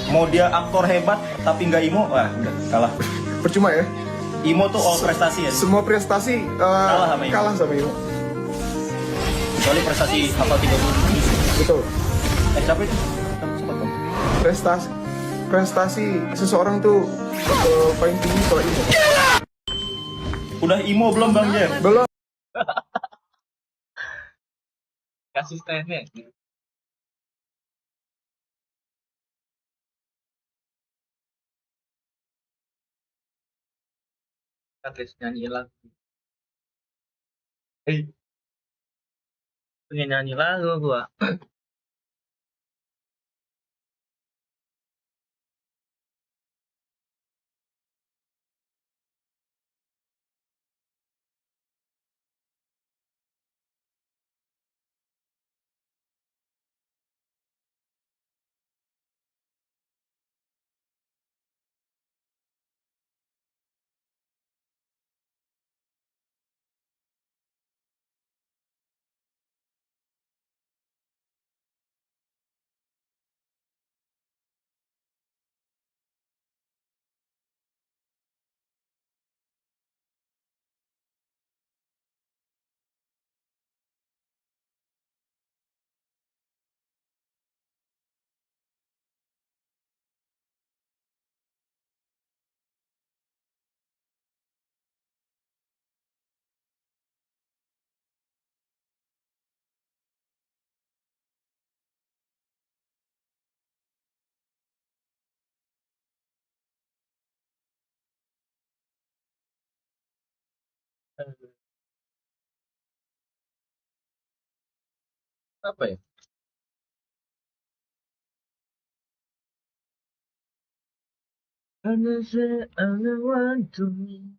Mau dia aktor hebat tapi nggak imo, wah udah kalah. Percuma ya? Imo tuh all prestasi ya. Semua prestasi kalah sama Imo. Kecuali prestasi hafal 30 juz. Betul. Siapa itu? Siapa tuh? Prestasi seseorang tuh paling tinggi kalau imo. Udah imo belum Bang Jer? Belum. Asistennya kan nyanyi lagu. Pengen nyanyi lagu gua. Apa ya? I want to me.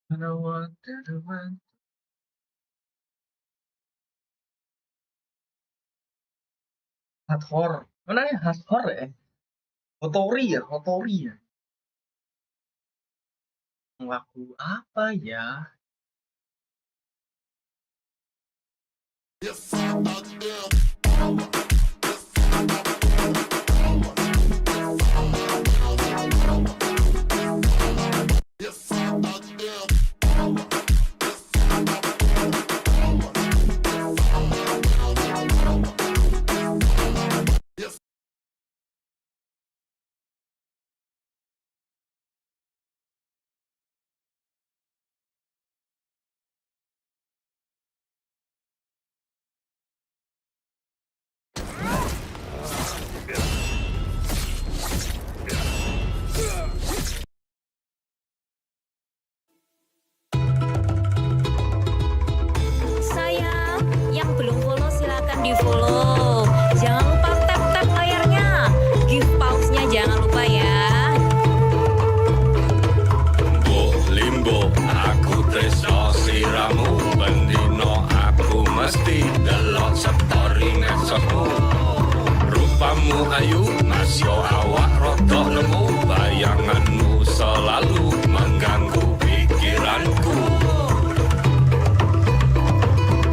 I want to want. Hardcore. Mana ya hardcore ya? Hotori ya. Lagu apa ya? Sayang, yang belum follow silakan di follow. Jangan lupa tap layarnya. Give pause-nya jangan lupa ya. Limbo, aku tresno siramu. Bendino aku mesti delok story mesokmu. Rupamu ayu, masyo awak rodok lemu. Bayanganmu selalu mengganggu pikiranku.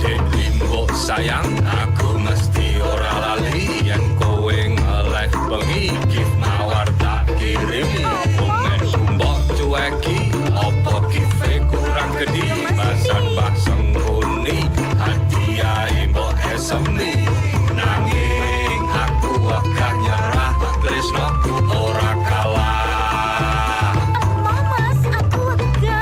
Dek limbo sayang, aku mesti ora lali. Yen kowe nge-live bengi, give mawar tak kirimi. Komen mbok cueki, opo give kurang gede. Basan bak sengkuni, hadiah mbok esemi. Nanging aku akan nyerah, tresnoku ora kalah. Mamas, aku lega.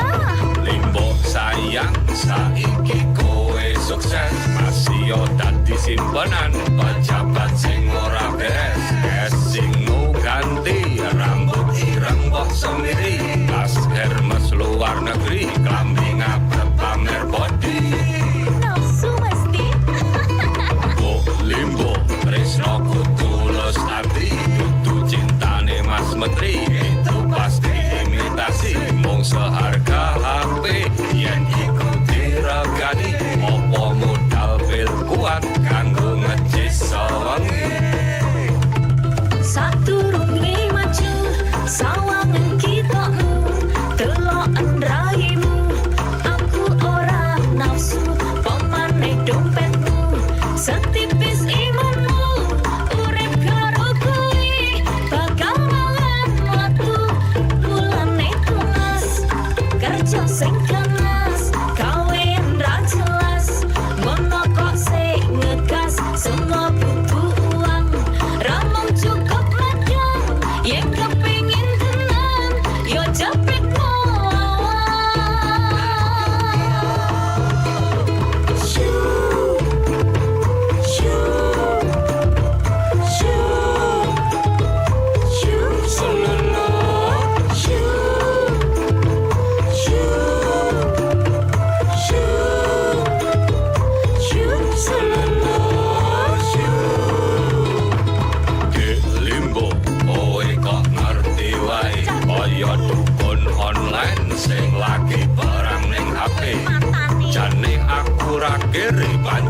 Limbo sayang, saiki kowe sukses. Masih dadi simpenan pejabat sing ora beres. Casingmu ganti, rambut ireng mbok semiri. Tas Hermes luar negeri, klambi ngapet pamer body. Nafsu mesti. Oh limbo, tresnoku tulus hati. Dudu cintane Mas Menteri, itu pasti imitasi. Mung seharga HP, yen iku diregani. Opo modal pil kuat, kanggo ngecis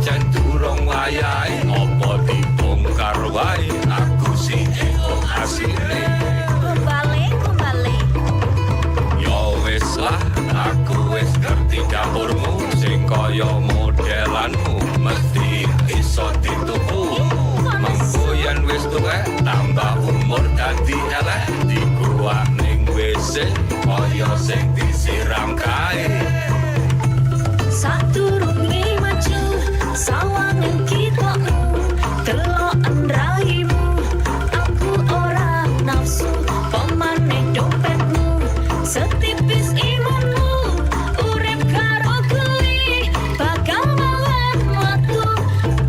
pancen durung wayahe apa dibongkar wae aku si ego asline Kembali. yo wis lah aku wis ngerti dapurmu sing kaya modelanmu mesti iso dituku mengko yen wis tuwek tambah umur dadi elek dikuak ning WC kaya sing disiram kae Saturunge maju sawangan kita telokan rahimu aku ora nafsu pemane dompetmu setipis imanmu urip karo geli bakal mawan waktu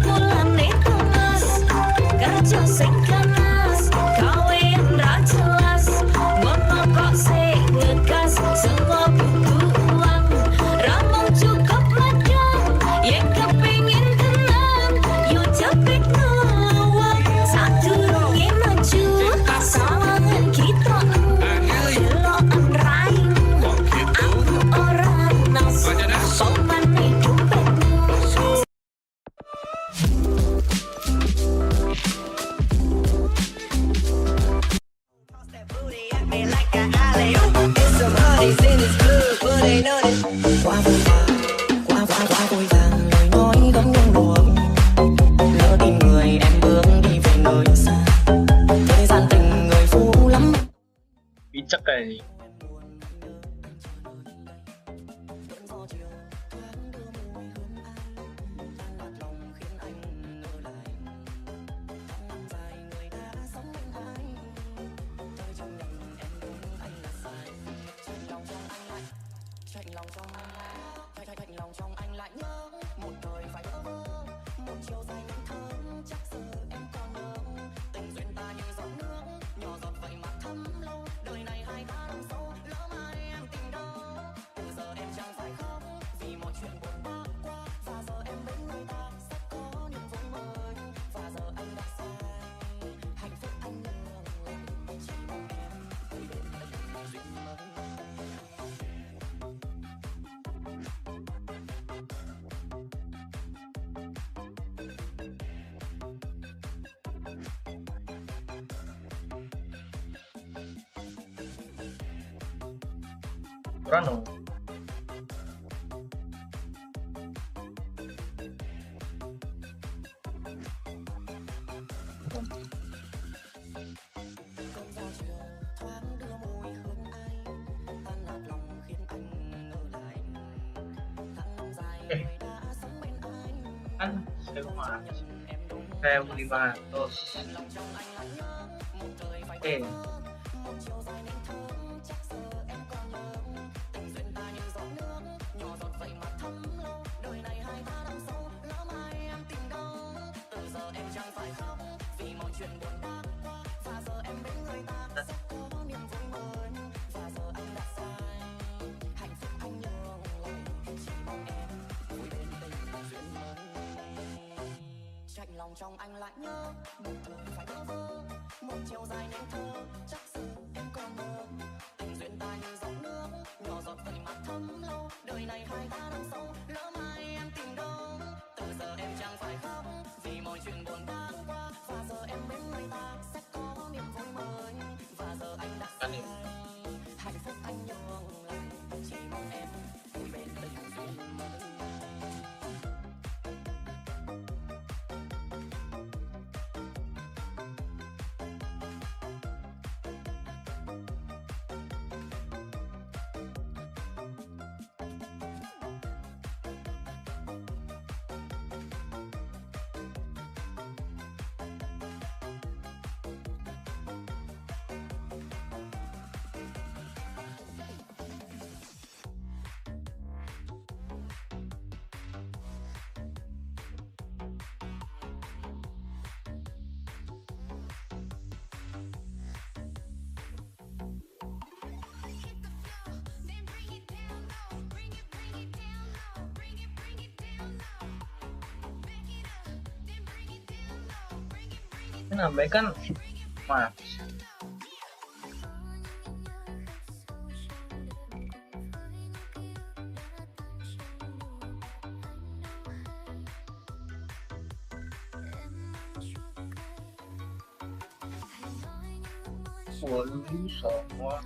mulane tunas kerja sing ganas gawe yang ra jelas ngono kok sing ngegas semua butuh uang ramong cukup ladang yang kepingin tenang yo capek ngelawang sadurunge maju sawangan kita telokan raimu aku ora nafsu pemane dompetmu Quá vội vàng lời nói gấm nhung đùa lỡ tìm người em bước đi về nơi xa thời gian tình người phú lắm Bicak kayak ini. Rano. Kan sewa 1.500. Lòng trong anh lại nhớ một thời phải bơ vơ một chiều dài nên thơ chắc giờ em còn mơ tình duyên ta như giọt nước nhỏ giọt vậy mà thấm lâu đời này hai ta đang sâu lỡ mai em tìm đâu từ giờ em chẳng phải khóc vì mọi chuyện buồn bã qua và giờ em bên người ta sẽ có niềm vui mới và giờ anh đã sai hạnh phúc anh nhường lại chỉ mong em vui bên tình duyên mới. Menambahkan mas của lý sở hoa.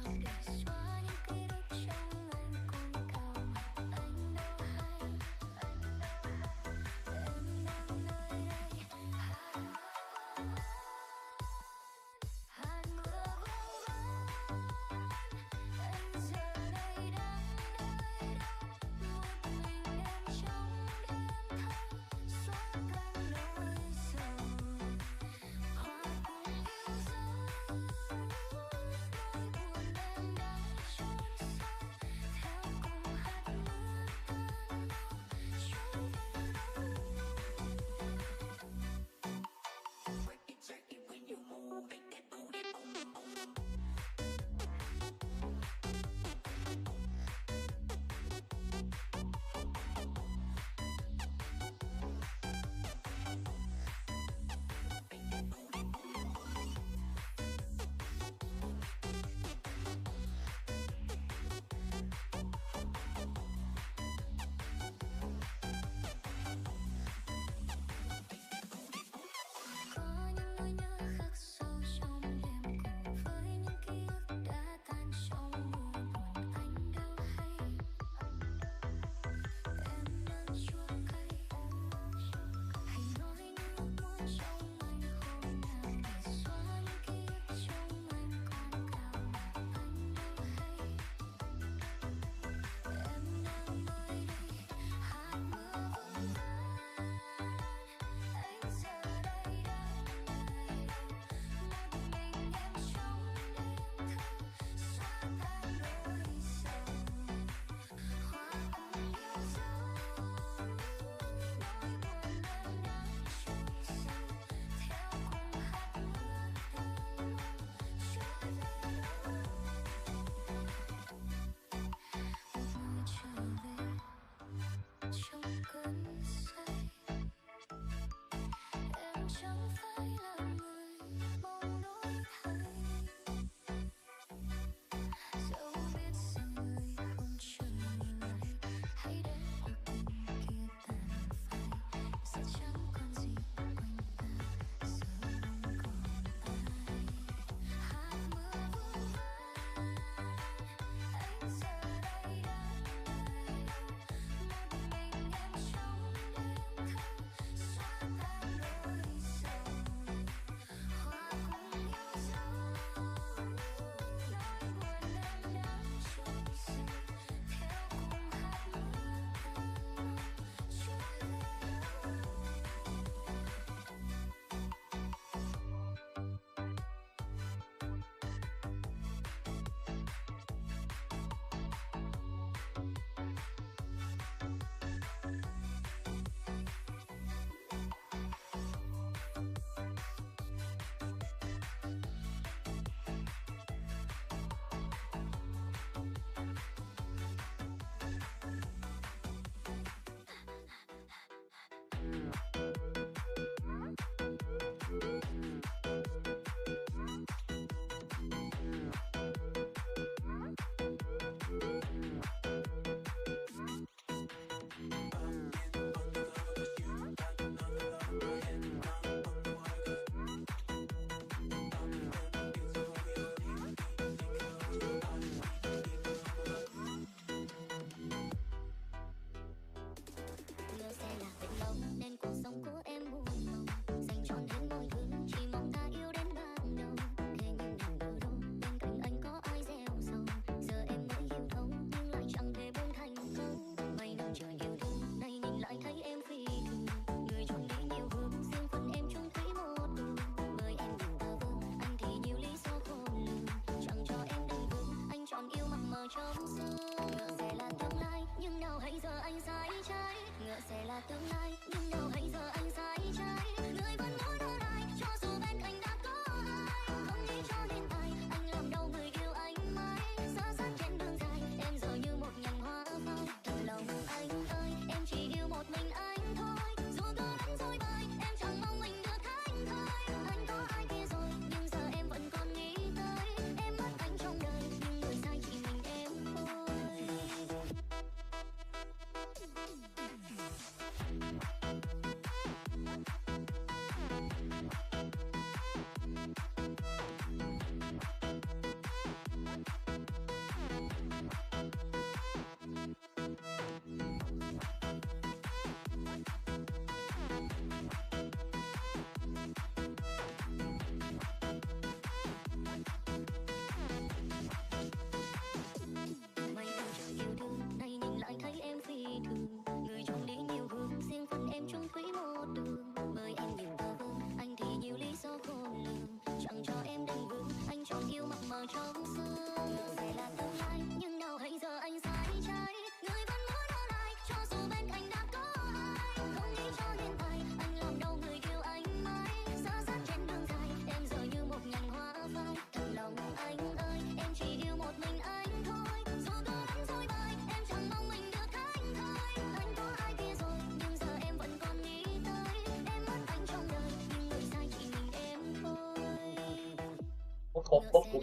Ốp ốp ốp.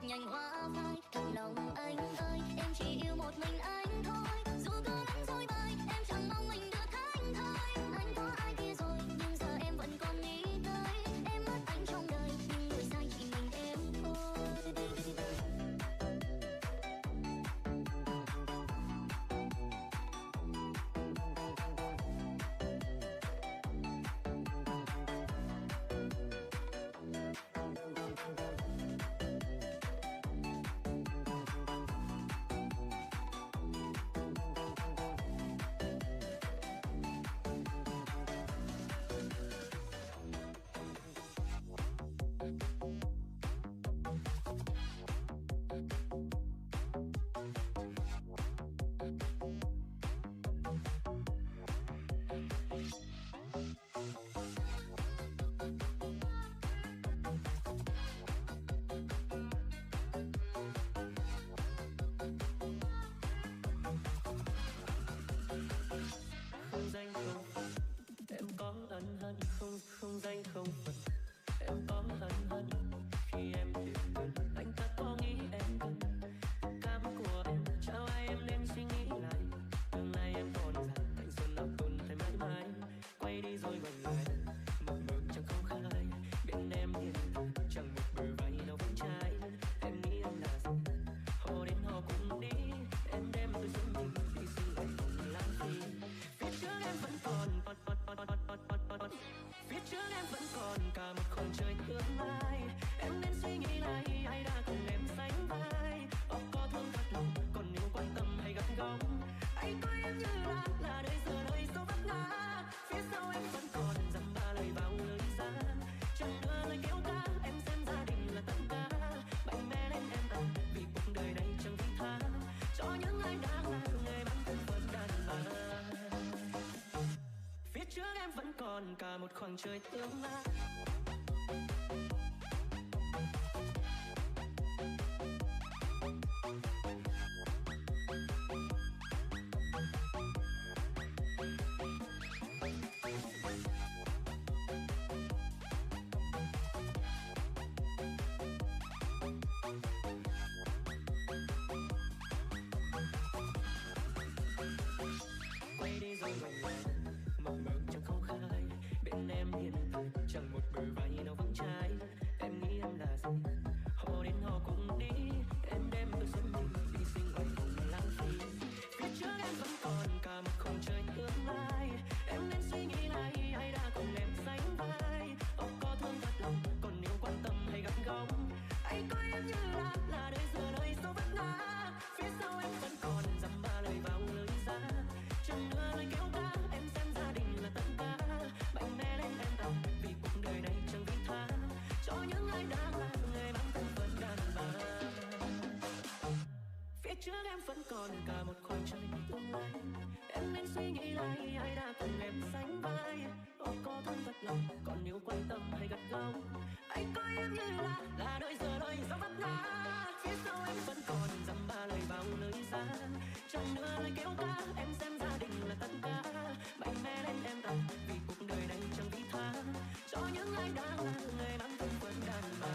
Nhành hoa phai trong lòng anh ơi, em chỉ yêu một mình anh thôi. Dù có đánh dối bời, em chẳng mong mình được thánh thơi. Anh có ai kia rồi, nhưng giờ em vẫn còn nghĩ tới. Em mất anh trong đời, nhưng người sai chỉ mình em thôi. Không danh không phận, em có ân hận không, không danh không phận, em có ân hận khi em tiếp cận anh thật có nghĩ em cần cảm của em. Chào ai em nên suy nghĩ lại, tương lai em còn dài, thanh xuân ấp tuần thấy mãi mãi. Quay đi rồi ngoảnh lại, mộng mơ chẳng không khai, bên em hiện tại chẳng một bờ vai nào vững trái. Em nghĩ em là gì, họ đến họ cũng đi, em đem tôi xuống mình đi xin lại không lãng phí. Phía trước em vẫn còn phía trước em vẫn còn cả một khoảng trời tương lai. Em nên suy nghĩ lại, ai đã cùng em sánh vai. Có thương thật lòng, còn nếu quan tâm hay gắt gỏng, anh coi em như là đời giờ đời số vấp ngã. Phía sau em vẫn còn dăm ba lời vào lời ra, chẳng đưa lời kêu ca. Em xem gia đình là tất cả, mạnh mẽ lên em tặng vì cuộc đời này chẳng vị tha cho những ai đang là người mang thân phận đàn bà. Phía trước em vẫn còn cả một khoảng trời tương lai. Quay đi rồi ngoảnh lại, mộng mơ chẳng không khai, bên em hiện tại chẳng một bờ vai nào vững trái. Em nghĩ em là gì, họ đến họ cũng đi, em đem tôi sống mình đi sinh ngoài không lãng phí. Phía trước em vẫn còn cả một khoảng trời tương lai. Em nên suy nghĩ lại, ai đã cùng em sánh vai. Có thương thật lòng, còn nếu quan tâm hay gắt gỏng, anh coi em như là đời giờ đời số vấp ngã. Phía sau em vẫn còn dăm ba lời vào lời ra, chẳng đưa lời kêu ca. Em xem gia đình là tất cả, mạnh mẽ lên em tặng vì cuộc đời này chẳng vị tha cho những ai đang là người mang thân phận đàn bà. Phía trước em vẫn còn cả một khoảng trời tương lai. Em nên suy nghĩ lại, ai đã cùng em sánh vai. Có thân thật lòng, còn nếu quan tâm hay gắt gỏng, anh coi em như là đời giờ đời do vấp ngã. Phía sau em vẫn còn dăm ba lời vào lời ra, chẳng nữa lời kêu ca. Em xem gia đình là tất cả, mạnh mẽ lên em tặng vì cuộc đời này chẳng vị tha cho những ai đang là người mang thân phận đàn bà.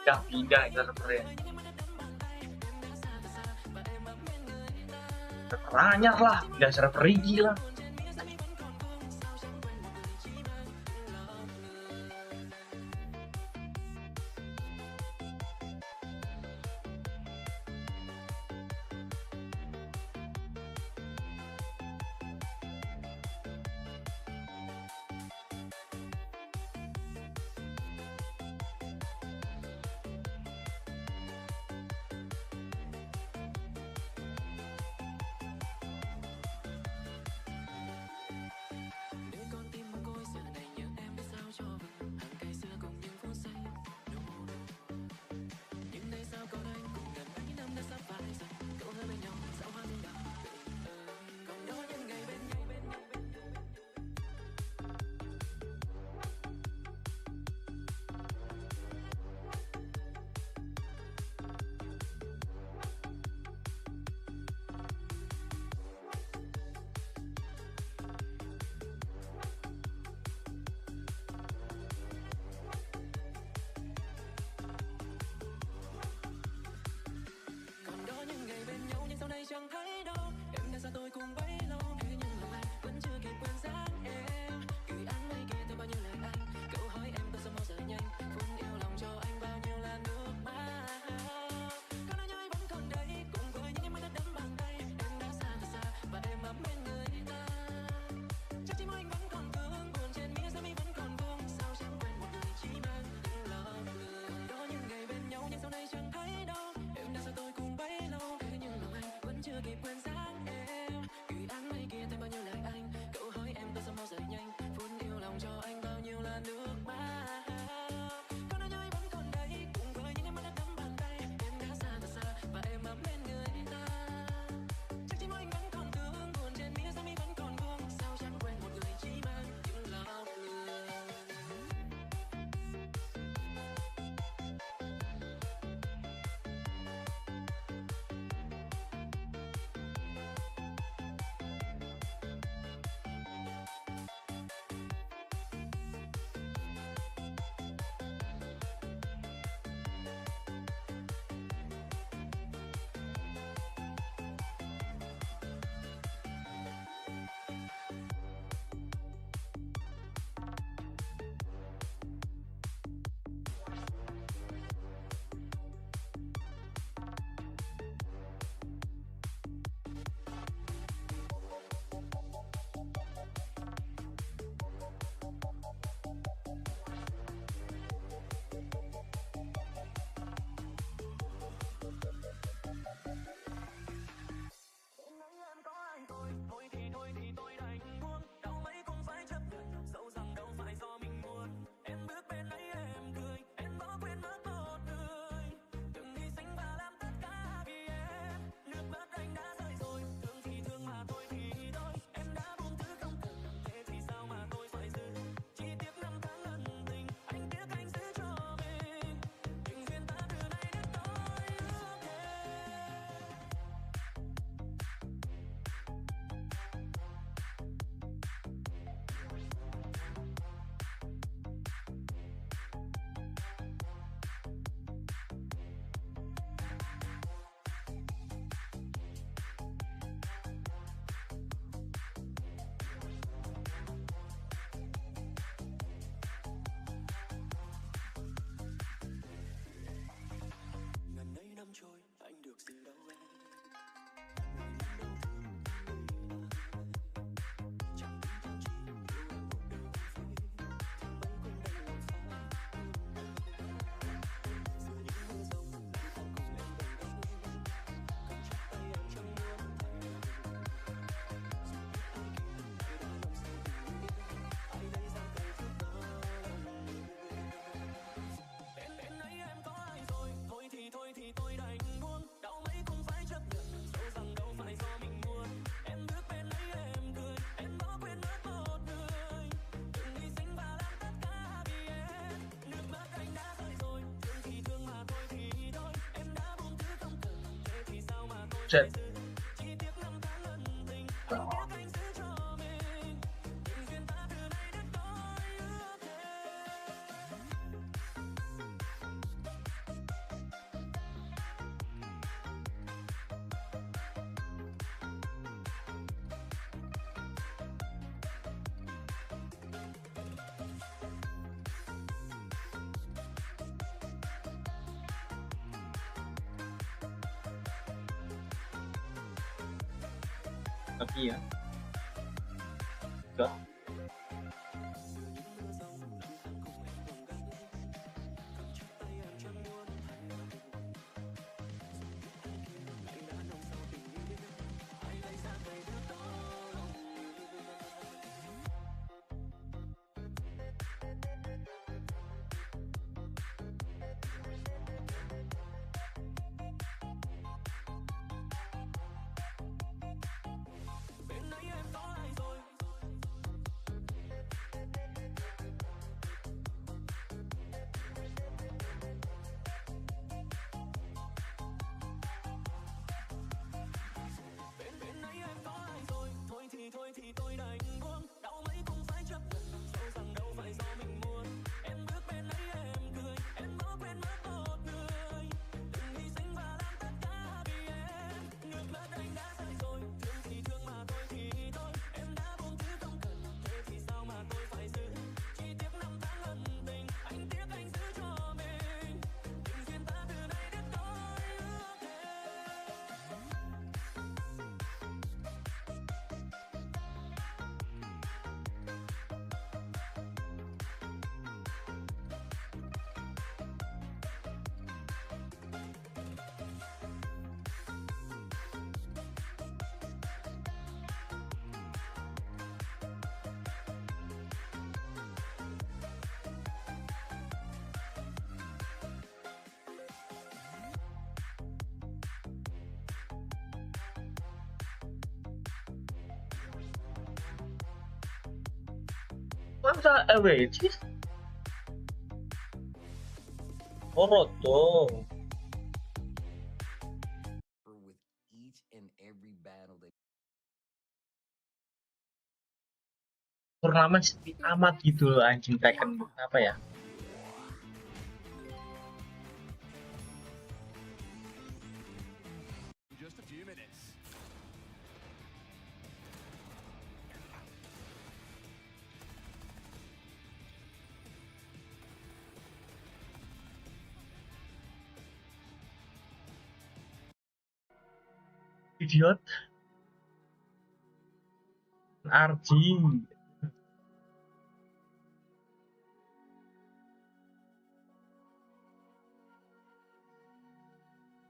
Gak pindah itu servernya. Server anyar lah, pindah server Rigi lah. Chẳng thấy đâu em đã xa tôi cùng bấy lâu, thế nhưng lòng anh vẫn chưa kịp quên dáng em. Gửi anh mấy kia theo bao nhiêu lời anh, câu hỏi em tôi sao mau rời nhanh, phun yêu lòng cho anh bao nhiêu là nước mắt. Có nói nhói vẫn còn đây, cùng với những em mới đã đắm bàn tay. Em đã xa thật xa và em ấm bên người ta. Chắc chỉ mỗi anh vẫn còn vương, buồn trên mía sao mi vẫn còn vương. Sao chẳng quên một người chỉ mang từng lòng người. Có những ngày bên nhau nhưng sau đây chẳng thấy đâu. Em đã xa tôi cùng bấy lâu, thế nhưng lòng anh vẫn chưa kịp quên dáng em. Gửi anh mấy kia thêm bao nhiêu lời anh, câu hỏi em tôi sao mau rời nhanh, phun yêu lòng cho anh bao nhiêu là nước mắt. Có nói nhói vẫn còn đây, cùng với những em mới đã đắm bàn tay. Em đã xa thật xa và em ấm bên người ta. Chắc chỉ mỗi anh vẫn còn thương, buồn trên mía sao mi vẫn còn vương. Sao chẳng quên một người chỉ mang những lòng người. Ngần ấy năm trôi anh được gì đâu em. Chẳng biết theo chi yêu em một đời vô phí. Mấy cũng đành lòng phai. Giữa những mưa rông anh ta cùng em đồng anh. Cầm chặt tay em chẳng muốn thay. Dù biết ai kia ai đã lòng say tình yêu. Ai đây ra tay giúp đỡ lòng người. Bên ấy em có ai rồi, thôi thì tôi đành buông. Đau mấy cũng phải chấp nhận, dẫu rằng đâu phải do mình muốn. Em bước bên ấy em cười, em bỏ quên mất một người. Đừng hy sinh và làm tất cả vì em. Nước mắt anh đã rơi rồi, thương thì thương mà thôi thì thôi. Em đã buông thứ không cần, thế thì sao mà tôi Chết. phải giữ. Chỉ tiếc năm tháng ân tình, anh tiếc anh giữ cho mình. Tình duyên ta từ nay đến tối ước thề. Tapi ya. Enggak. Masa ewallet? Oroto. with each and every battle that Turnamen sepi amat gitu loh anjing Tekken. Apa ya? Just a few minutes. Idiot. RG.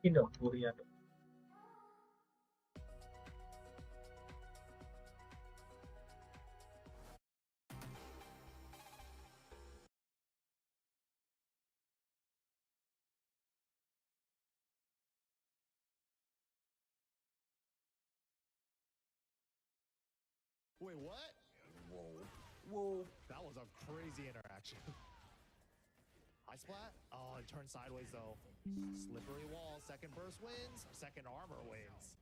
Ini dong, Furia dong. Wait, what? whoa. That was a crazy interaction. High splat? Oh, it turned sideways though. Slippery wall. Second burst wins. Second armor wins.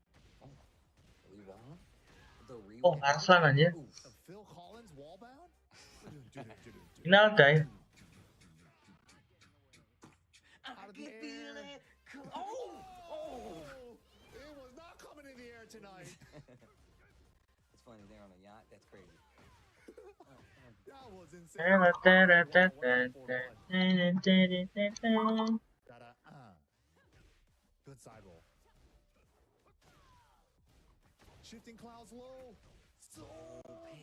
Rewind? The Oh, rewind. Arslan aja. Phil Collins wallbound? Final guy. Out of the air. Oh! It was not coming in the air tonight. It's funny, they're on a yacht. That's crazy. That was insane. Good side roll. Shifting clouds low. So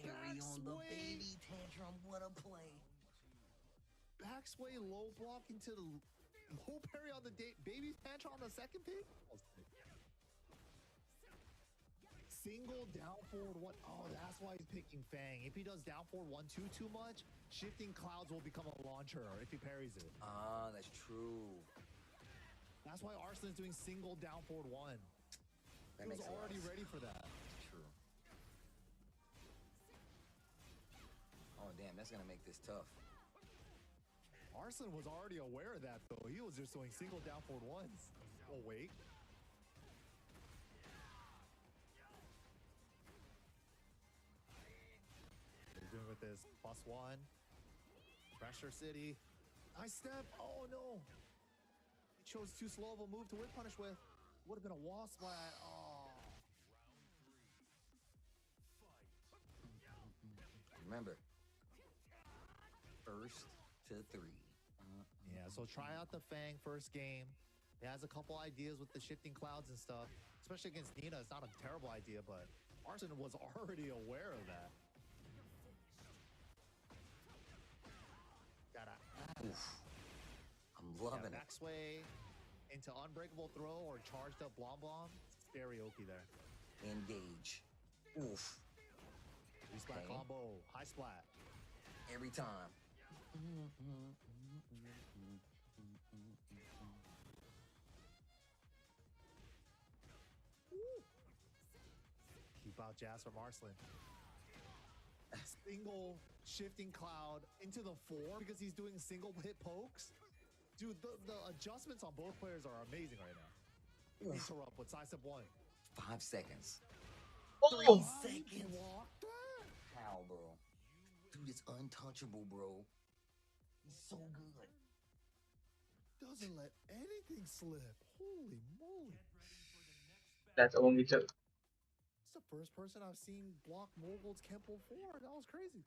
Parry on the backsway. baby tantrum. What a play. Backsway low block into the low parry on the baby tantrum on the second pick. Single down forward one. Oh, that's why he's picking Fang. If he does down forward 1-2 too much, shifting clouds will become a launcher if he parries it. Ah, that's true. That's why Arslan's doing single down forward one. That He was makes a lot already of ready for that. True. Oh, damn, that's gonna make this tough. Arslan was already aware of that, though. He was just doing single down forward ones. Oh, wait. He's doing with this +1. Pressure City. Nice step. Oh, no. He chose too slow of a move to whip punish with. Would have been a wall splat. Oh. Remember, first to 3. Yeah, so try out the Fang first game. He has a couple ideas with the shifting clouds and stuff. Especially against Nina, it's not a terrible idea, but Arson was already aware of that. Gotta I'm loving it. back sway into unbreakable throw or charged up blom blom. Karaoke there. Engage. Oof. Splat Okay. combo. High splat. Every time. Keep out Jazz from Arslan. Single shifting cloud into the 4 because he's doing single hit pokes. Dude, the adjustments on both players are amazing right now. Interrupt with side step 1. 5 seconds. Oh! 3 seconds. Blocked that? How, bro? Dude, it's untouchable, bro. He's so good. Doesn't let anything slip. Holy moly. That's only two. It's the first person I've seen block Mogul's Kempo 4. That was crazy.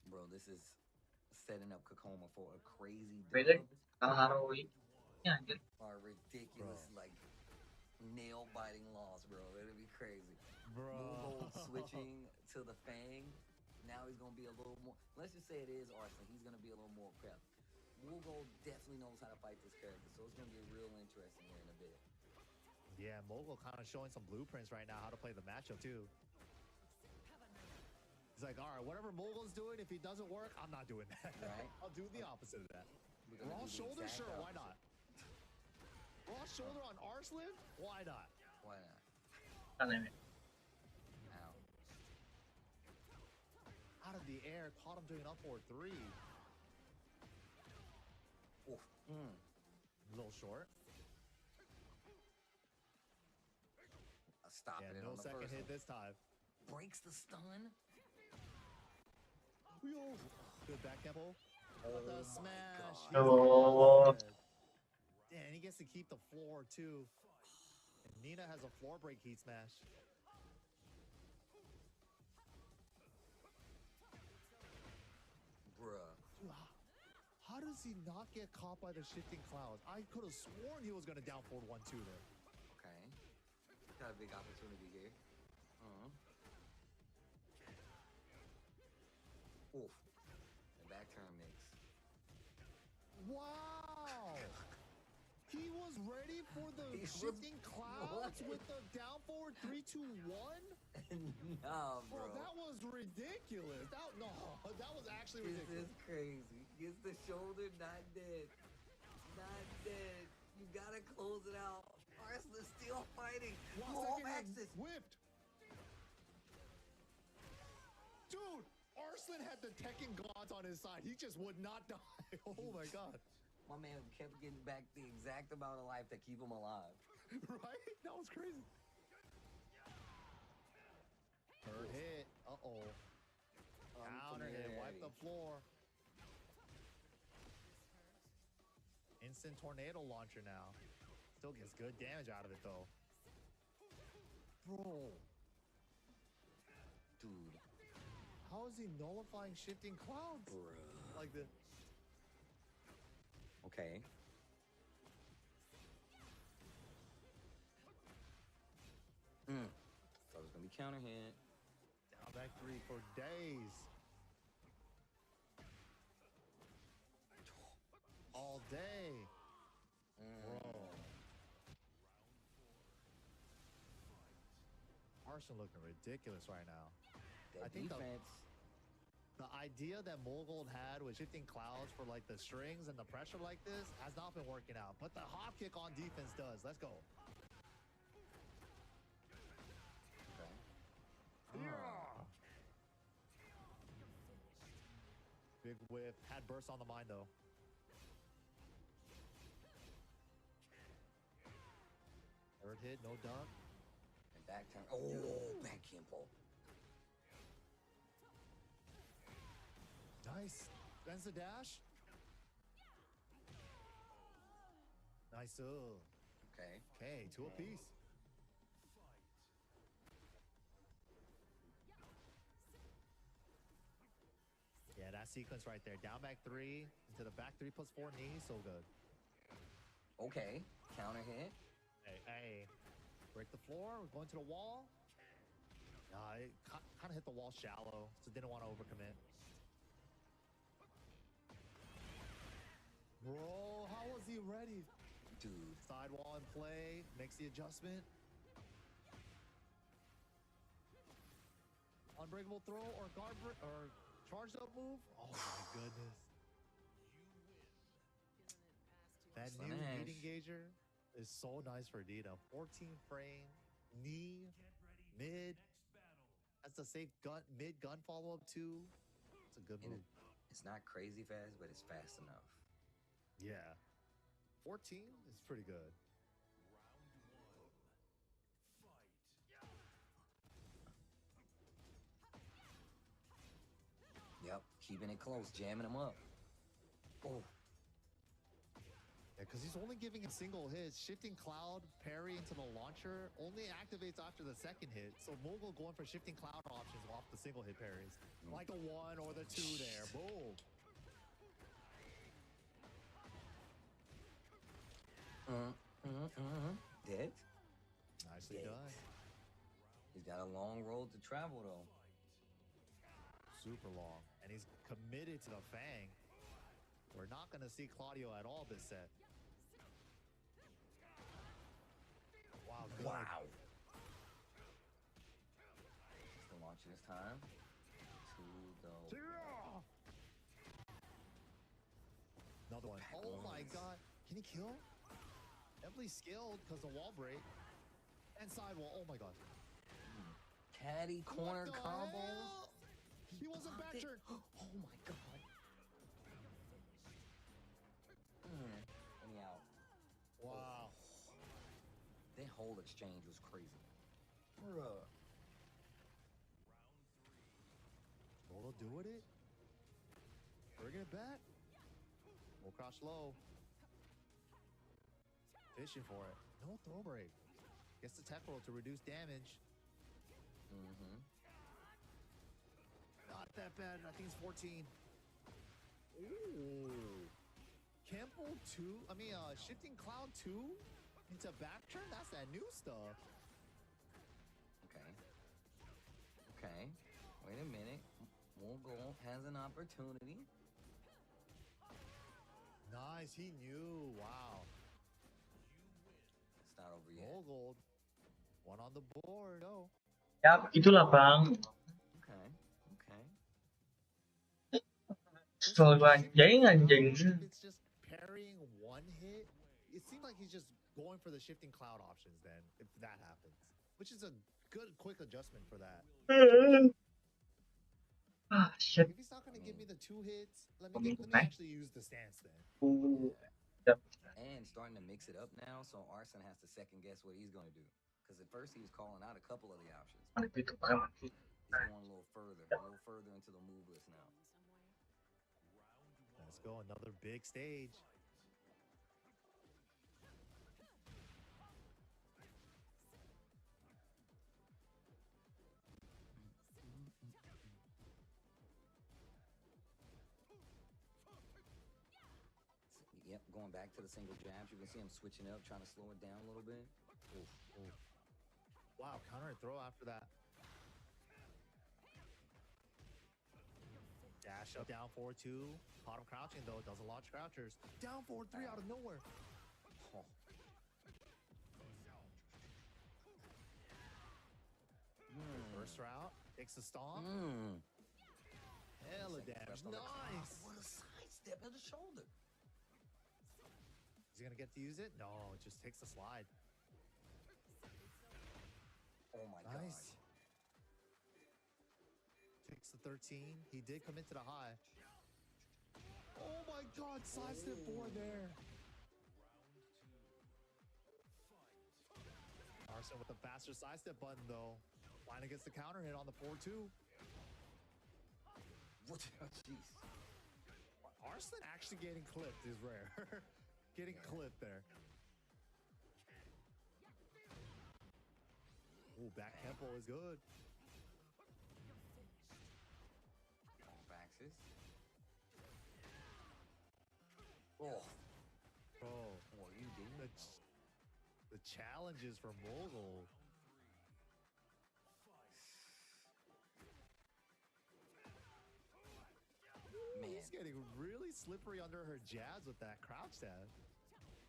Bro, this is setting up Kakoma for a crazy Basic. dub. Harrowing. Yeah, just Or ridiculous, like, nail-biting loss, bro. It'll be crazy. Bro. Mogul switching to the Fang. Now he's going to be a little more... Let's just say it is Arslan. He's going to be a little more prepped. Mogul definitely knows how to fight this character, so it's going to get real interesting here in a bit. Yeah, Mogul kind of showing some blueprints right now how to play the matchup too. He's like, all right, whatever Mogul's doing, if he doesn't work, I'm not doing that. Right. I'll do the opposite of that. We're gonna Raw do the shoulder, exact sure, why opposite. not? Raw shoulder on Arslan, why not? Why not? can't even. Ow. Out of the air, caught him doing up forward 3. Oof. A little short. Stopping Yeah, it no on the second first hit one. this time. Breaks the stun. Yo. Good back tempo. Oh The my smash. God. Oh. Yeah, and he gets to keep the floor too. And Nina has a floor break heat smash. Bruh. Dude, how does he not get caught by the shifting clouds? I could have sworn he was going to down forward 1-2 there. Okay. Got a big opportunity here. Oof. The back turn mix. Wow! He was ready for the He was- shifting clouds What? with the down forward 3-2-1? Nah, Bro, bro. that was ridiculous. That was actually This ridiculous. is crazy. Gets the shoulder, not dead. Not dead. You gotta close it out. Arslan's still fighting. Wow, Home second hit axis. whipped. Dude, Arslan had the Tekken gods on his side. He just would not die. Oh my god. My man kept getting back the exact amount of life to keep him alive. Right? That was crazy. Third hit. Uh-oh. Counter hit. Wipe the floor. Instant tornado launcher now. Still gets good damage out of it though. Bro. Dude. How is he nullifying shifting clouds? Bruh. Like the... Okay. Thought it was gonna be counter hit. Down back 3 for days. All day. Bro. Arslan looking ridiculous right now. That I think defense. the idea that Mogul had with shifting clouds for like the strings and the pressure like this has not been working out. But the hop kick on defense does. Let's go. Okay. Yeah. Big whip. Had burst on the mind though. Third hit, no dunk. And back turn. Oh, back Kimpo. Nice. Spends the dash. Nice. Okay. Okay, 2 apiece. Yeah, that sequence right there. Down back 3 into the back 3 plus 4 knee. So good. Okay. Counter hit. Hey, hey. Break the floor. We're going to the wall. It kind of hit the wall shallow, so didn't want to overcommit. Bro, how was he ready? Dude. Sidewall in play, makes the adjustment. Unbreakable throw or guard or charged up move. Oh my goodness. That new heat engager is so nice for Dita. 14 frame, knee, mid. That's a safe gun, mid gun follow up too. It's a good move. It's not crazy fast, but it's fast enough. Yeah. 14 is pretty good. Yep, keeping it close, jamming him up. Oh. Yeah, because he's only giving a single hit. Shifting cloud parry into the launcher only activates after the second hit. So Mogul going for shifting cloud options off the single hit parries. Like the 1 or the 2 there. Boom. Dead? Nicely Dead. done. He's got a long road to travel though. Super long. And he's committed to the Fang. We're not going to see Claudio at all this set. Wow, good. Wow. Still launching this time. To the... Another one. Oh my god. Can he kill? Definitely skilled because the wall break. And sidewall. Oh my god. Caddy corner combo. Hell? He wasn't back turn. Oh my god. And he out. Wow. That whole exchange was crazy. Bruh. Rolo do with it. Bringing it back. We'll crouch low. Fishing for it. No throw break. Gets the tech roll to reduce damage. Not that bad. I think it's 14. Ooh. Campbell 2. I mean, shifting cloud 2 into back turn. That's that new stuff. Okay. Okay. Wait a minute. Mogul has an opportunity. Nice. He knew. Wow. It's not over yet. Mogul. One on the board. Oh. Ya, begitulah bang. Okay. Okay. Rồi và giấy anjing. It's just parrying one hit. It seemed like he's just going for the shifting cloud options then, if that happens. Which is a good, quick adjustment for that. Ah, shit. If he's not going to give me the 2 hits, let me actually use the stance then. Yep. And starting to mix it up now, so Arson has to second guess what he's going to do. Because at first he was calling out a couple of the options. He's going a little further into the move list now. Let's go, another big stage. Yep, going back to the single jabs. You can see him switching up, trying to slow it down a little bit. Ooh, ooh. Wow, counter and throw after that. Dash up, down 4-2. Caught him crouching though, doesn't launch crouchers. Down 4-3 out of nowhere. Oh. First route, takes the stomp. Hella damage, nice. What a sidestep at the shoulder. Is he gonna get to use it? No, it just takes the slide. Oh my Nice. Takes the 13. He did come into the high. Oh my god, sidestep 4 there. Arson with the faster sidestep button though. Finally gets the counter hit on the 4-2. What? Jeez. Arson actually getting clipped is rare. Getting clipped there. Ooh, back tempo is good. Off axis. Oh. Bro, What are you doing? the the challenges for Mogul. Man, He's getting really slippery under her jabs with that crouch stab.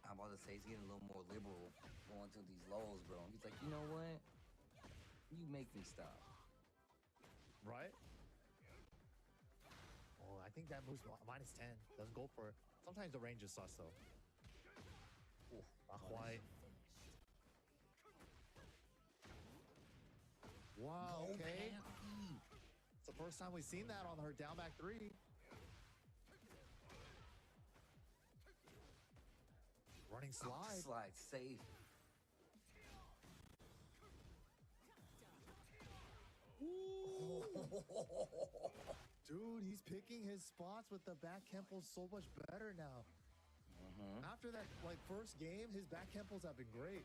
I'm about to say he's getting a little more liberal going to these lows, bro. He's like, you know what? You make me stop. Right? Oh, I think that moves minus 10. Doesn't go for it. Sometimes the range is sus, though. Ooh, Not quite. Wow, no okay. penalty. It's the first time we've seen that on her down back 3. Running slide. Slide safe. Ooh. Dude, he's picking his spots with the back kemples so much better now. After that, like, first game, his back kemples have been great.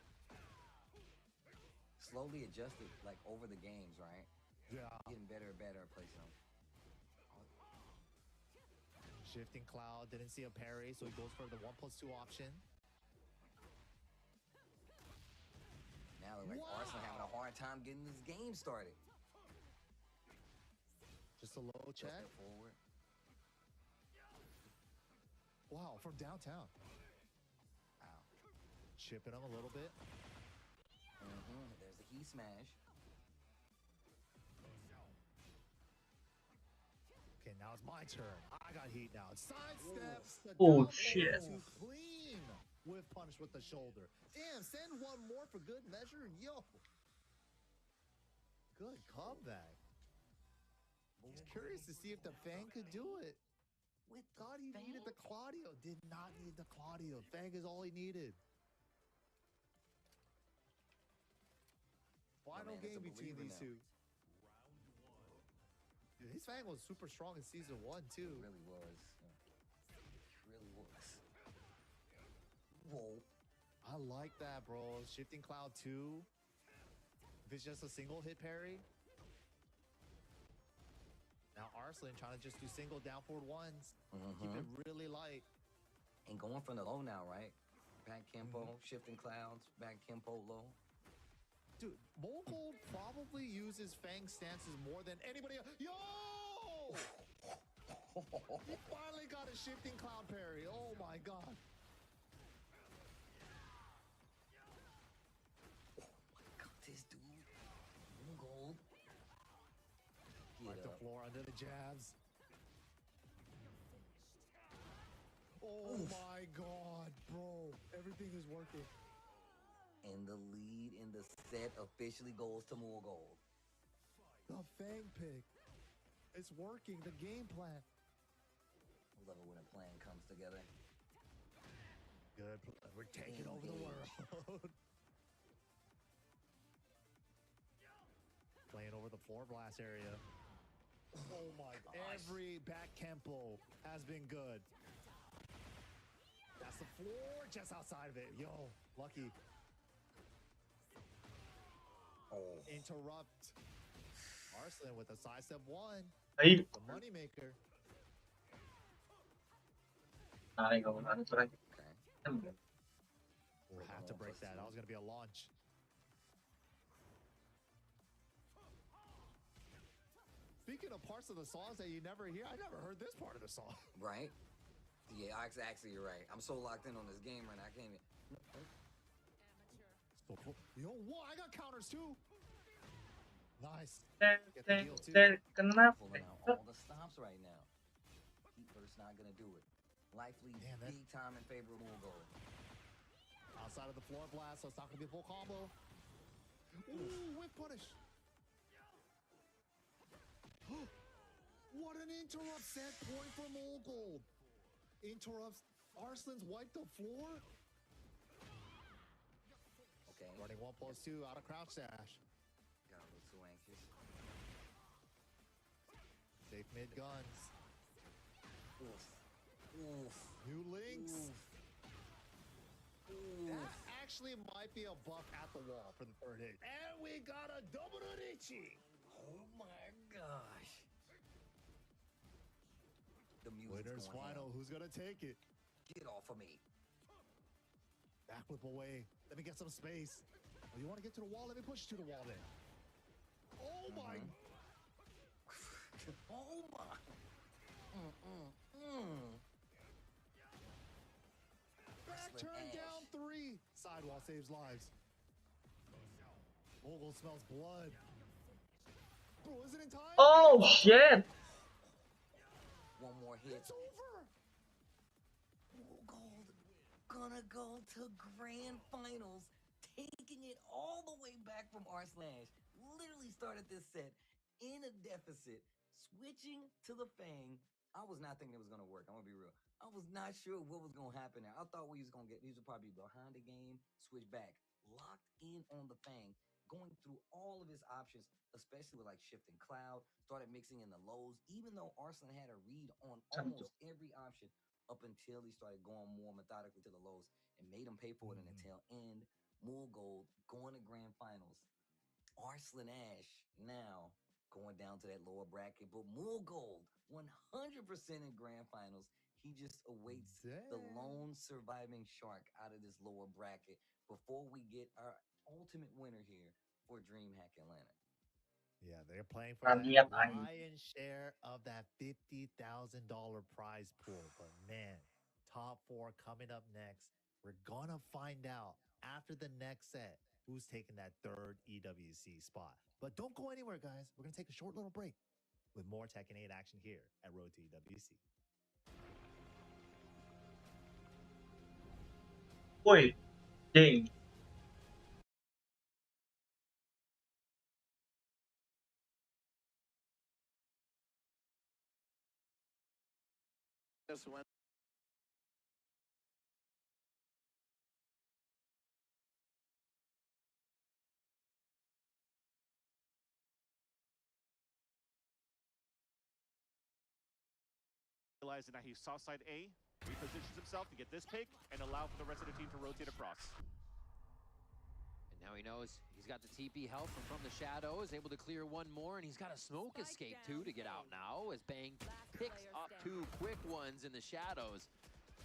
Slowly adjusted, like, over the games, right? Yeah. Getting better and better at placing them. Shifting cloud, didn't see a parry, so he goes for the 1+2 option. Now, like, Arsenal having a hard time getting this game started. Just a low check. Step forward. Wow, from downtown. Ow. Chipping him a little bit. There's the heat smash. Okay, now it's my turn. I got heat now. Side steps. the Oh, down shit. To clean with punish with the shoulder. Damn, send one more for good measure. Yo. Good comeback. I was curious to see if the Fang could do it. God, he needed the Claudio. Did not need the Claudio. Fang is all he needed. Final man, it's a game between believer these now. two. Dude, his Fang was super strong in season 1 too. It really was. Really was. Whoa. I like that, bro. Shifting Cloud 2. If it's just a single hit parry. Now Arslan trying to just do single down forward ones. Keep it really light. And going from the low now, right? Back Kempo, shifting clouds, back Kempo low. Dude, Mogul probably uses Fang stances more than anybody else. Yo! He finally got a shifting cloud parry. Oh my god. Got this dude. Gold. Right the floor under the jabs. Oh my god, bro. Everything is working. And the lead in the set officially goes to Mogul. The Fang pick. It's working. The game plan. I love it when a plan comes together. Good. We're taking over the world. Playing over the floor blast area. Oh my gosh. Every back Kempo has been good. That's the floor just outside of it. Yo, lucky. Oh. Interrupt. Arslan with a side step 1. Ahí. The moneymaker. Ahí, vamos a ver. Okay. We'll have to break that. That was going to be a launch. Speaking of parts of the songs that you never hear, I never heard this part of the song. Right? Yeah, actually, you're right. I'm so locked in on this game right now. I can't even. Yo, whoa, I got counters too. Nice. Kenapa? Pulling out all the stops right now. Keeper's not gonna do it. Life leads big time in favor of Mogul. Outside of the floor blast, so it's not gonna be a full combo. Ooh, whip punish. What an interrupt set point for Mogul. Interrupts. Arslan's wiped the floor. Okay. Running 1+2 out of crouch dash. Got a little too anxious. Safe mid guns. Oof. Oof. New links. Oof. That actually might be a buff at the wall for the third hit. And we got a double Nichi. Oh my gosh. The music's Winner's going final. ham. Who's gonna take it? Get off of me. Backflip away. Let me get some space. Oh, you want to get to the wall? Let me push you to the wall then. Oh my. Oh my. Back turn down 3. Sidewall saves lives. Mogul smells blood. Bro, is it in time? Oh shit! One more hit. It's over. Gold gonna go to grand finals, taking it all the way back from Arslan. Literally started this set in a deficit, switching to the Fang. I was not thinking it was gonna work. I'm gonna be real. I was not sure what was gonna happen there. I thought we was gonna get these would probably be behind the game, switch back, locked in on the Fang, going through all of his options, especially with like shifting cloud, started mixing in the lows, even though Arslan had a read on almost every option up until he started going more methodically to the lows and made him pay for it in the tail end. Mool Gold going to grand finals. Arslan Ash now going down to that lower bracket, but Mool Gold 100% in grand finals. He just awaits the lone surviving shark out of this lower bracket before we get our ultimate winner here for DreamHack Atlanta. Yeah, they're playing for that lion's share of that $50,000 prize pool. But man, top 4 coming up next. We're going to find out after the next set who's taking that 3rd EWC spot. But don't go anywhere, guys. We're going to take a short little break with more Tekken 8 action here at Road to EWC. Wait, dang. Just went. Realizing that he's soft side A, repositions himself to get this pick and allow for the rest of the team to rotate across. And now he knows he's got the TP help from the shadows, able to clear one more, and he's got a smoke escape too to get out now as Bang picks up 2 quick ones in the shadows.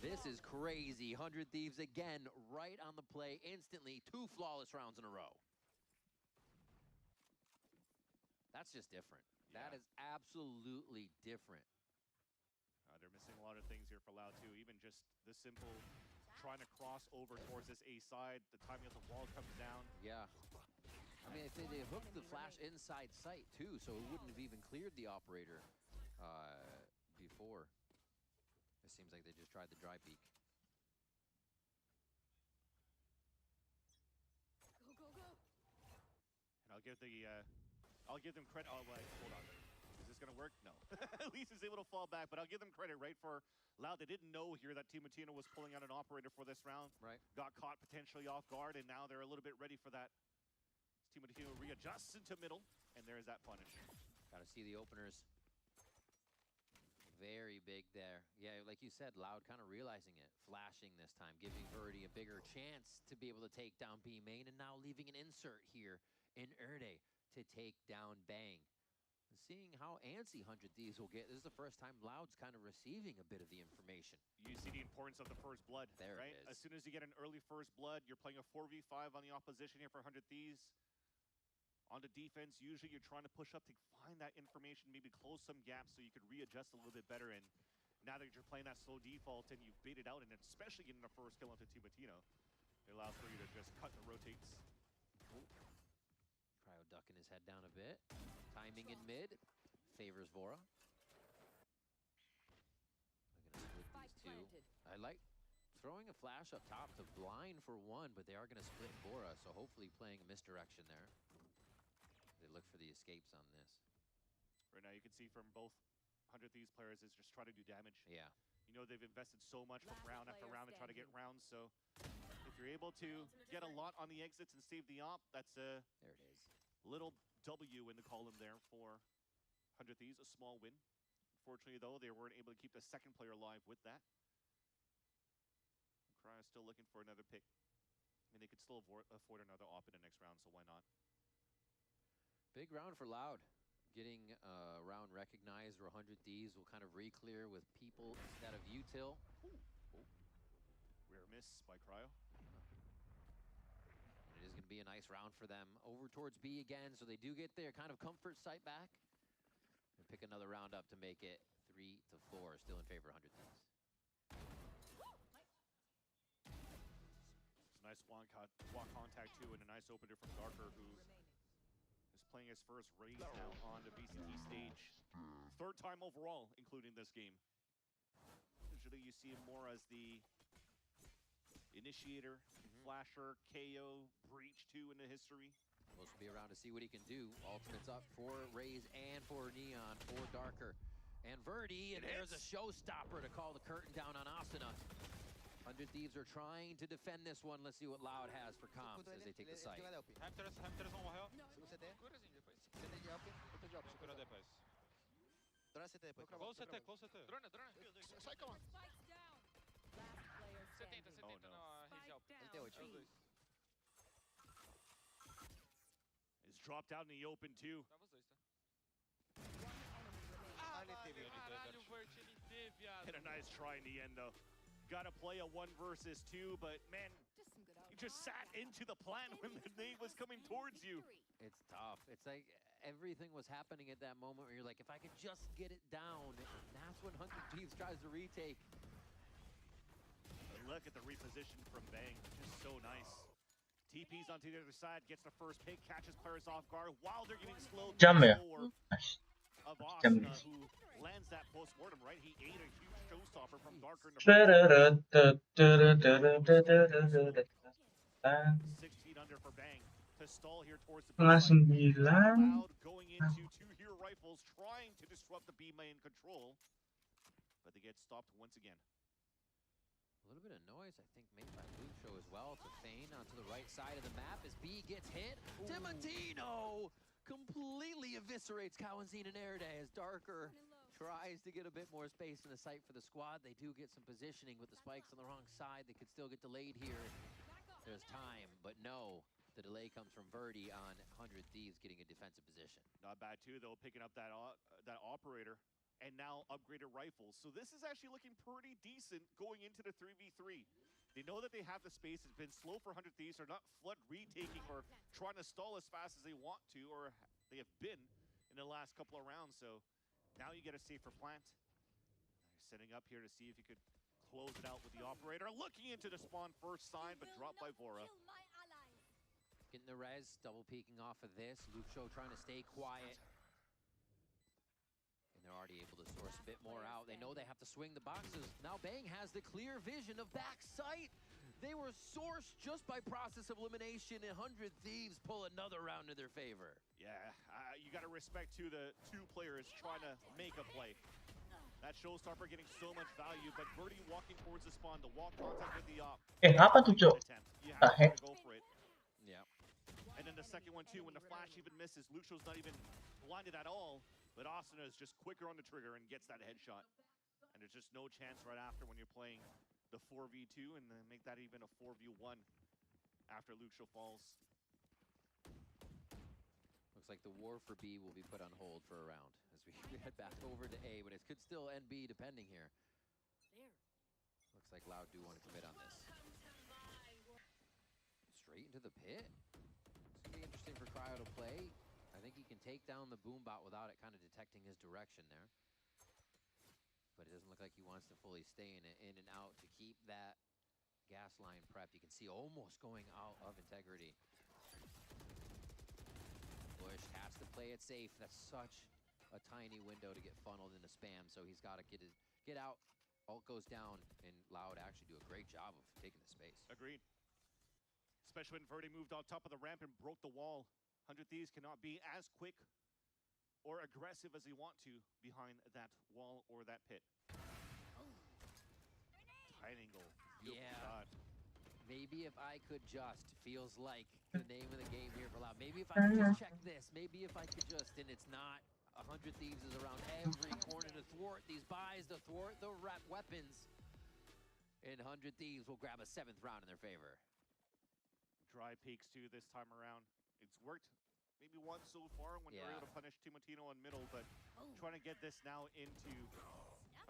This is crazy. 100 Thieves again right on the play instantly. 2 flawless rounds in a row. That's just different. Yeah. That is absolutely different. They're missing a lot of things here for Loud too. Even just the simple trying to cross over towards this A side. The timing of the wall comes down. Yeah. I mean, they hooked the flash inside sight too, so it wouldn't have even cleared the operator before. It seems like they just tried the dry peek. Go, go, go. And I'll give them credit. Oh, wait, hold on. Is this gonna work? No. At least he's able to fall back, but I'll give them credit, right, for Loud. They didn't know here that Team Matino was pulling out an operator for this round. Right. Got caught potentially off guard, and now they're a little bit ready for that. Team Matino readjusts into middle, and there's that punish. Gotta see the openers. Very big there. Yeah, like you said, Loud kind of realizing it. Flashing this time, giving Verdi a bigger chance to be able to take down B main, and now leaving an insert here in Erde to take down Bang. And seeing how antsy 100 Thieves will get. This is the first time Loud's kind of receiving a bit of the information. You see the importance of the first blood, there right? It is. As soon as you get an early first blood, you're playing a 4v5 on the opposition here for 100 Thieves. On the defense, usually you're trying to push up to find that information, maybe close some gaps so you could readjust a little bit better. And now that you're playing that slow default and you've baited out, and especially getting the first kill into Team Matino, it allows for you to just cut the rotates. Ooh. Cryo ducking his head down a bit. Timing in mid. Favors Vora. I'm gonna split these 2. I like throwing a flash up top to blind for 1, but they are gonna split Vora, so hopefully playing a misdirection there. They look for the escapes on this. Right now you can see from both 100 Thieves players is just try to do damage. Yeah. You know they've invested so much from round after round to try to get rounds, so if you're able to get a lot on the exits and save the op, that's a there it is. Little W in the column there for 100 Thieves, a small win. Unfortunately, though, they weren't able to keep the second player alive with that. Cryo's still looking for another pick. I mean, they could still afford another op in the next round, so why not? Big round for Loud. Getting round recognized, where 100 Thieves will kind of re-clear with people instead of util. Ooh. Oh. Rare miss by Cryo. is going to be a nice round for them. Over towards B again, so they do get their kind of comfort sight back. And pick another round up to make it 3-4, still in favor of 100 Thieves. It's a nice block contact too, and a nice opener from Darker, who is playing his first raise now on the VCT stage. Third time overall, including this game. Usually you see him more as the initiator, flasher, KO, breach too in the history. Supposed to be around to see what he can do. Ultimates up for Raze and for Neon, for Darker. And Verdi, and there's a showstopper to call the curtain down on Asuna. 100 Thieves are trying to defend this one. Let's see what Loud has for comms as they take the site. Is dropped out in the open too. And a nice try in the end though. Gotta play a 1 versus 2, but man, you just sat into the plan when the nade was coming towards you. It's tough. It's like everything was happening at that moment where you're like, if I could just get it down. And that's when 100 Thieves tries to retake. But look at the reposition from Bang, just so nice. TP's onto the other side, gets the first pick, catches players off guard while they're getting slowed of Asuna, who lands that post-mortem, right? He ate a huge showstopper from Darker in the first 16 under for Bang to stall here towards the B side. Loud going into 2 hero rifles, trying to disrupt the B main control, but they get stopped once again. A little bit of noise, I think, made by Lucho as well to feign onto the right side of the map as B gets hit. Timotino completely eviscerates Kawazine and Erde as Darker tries to get a bit more space in the sight for the squad. They do get some positioning with the spikes on the wrong side. They could still get delayed here. There's time, but no. The delay comes from Verdi on 100 Thieves getting a defensive position. Not bad too, though, picking up that operator. And now upgraded rifles. So this is actually looking pretty decent going into the 3v3. They know that they have the space. It's been slow for 100 Thieves. They're not flood retaking or trying to stall as fast as they want to, or they have been in the last couple of rounds. So now you get a safer plant. They're setting up here to see if you could close it out with the operator. Looking into the spawn first sign, but dropped by Vora. Getting the res, double peeking off of this. Lucho trying to stay quiet. They're already able to source a bit more out. They know they have to swing the boxes. Now Bang has the clear vision of back sight. They were sourced just by process of elimination, and 100 Thieves pull another round in their favor. Yeah, you got to respect to the 2 players trying to make a play. That showstopper getting so much value, but Verdi walking towards the spawn, the wall contact with the op. Apa tuh, Cok? You have to go for it. Yeah. And then the second one too, when the flash even misses, Lucho's not even blinded at all. But Asuna is just quicker on the trigger and gets that headshot. And there's just no chance right after when you're playing the 4v2 and then make that even a 4v1 after Lucho falls. Looks like the war for B will be put on hold for a round as we head back over to A, but it could still end B depending here. Looks like Loud do want to commit on this. Straight into the pit. It's going to be interesting for Cryo to play. I think he can take down the boombot without it kind of detecting his direction there. But it doesn't look like he wants to fully stay in and out to keep that gas line prep. You can see almost going out of integrity. Bush has to play it safe. That's such a tiny window to get funneled into spam, so he's got to get out. Ult goes down, and Loud actually do a great job of taking the space. Agreed. Especially when Verdi moved on top of the ramp and broke the wall. 100 Thieves cannot be as quick or aggressive as they want to behind that wall or that pit. Tight angle. Yeah. Shot. Maybe if I could just, feels like the name of the game here for Loud. Maybe if I could just check this. Maybe if I could just, and it's not. 100 Thieves is around every corner to thwart these buys, to thwart the weapons. And 100 Thieves will grab a 7th round in their favor. Dry peaks too this time around. It's worked maybe once so far when you're able to punish Timotino in middle, but trying to get this now into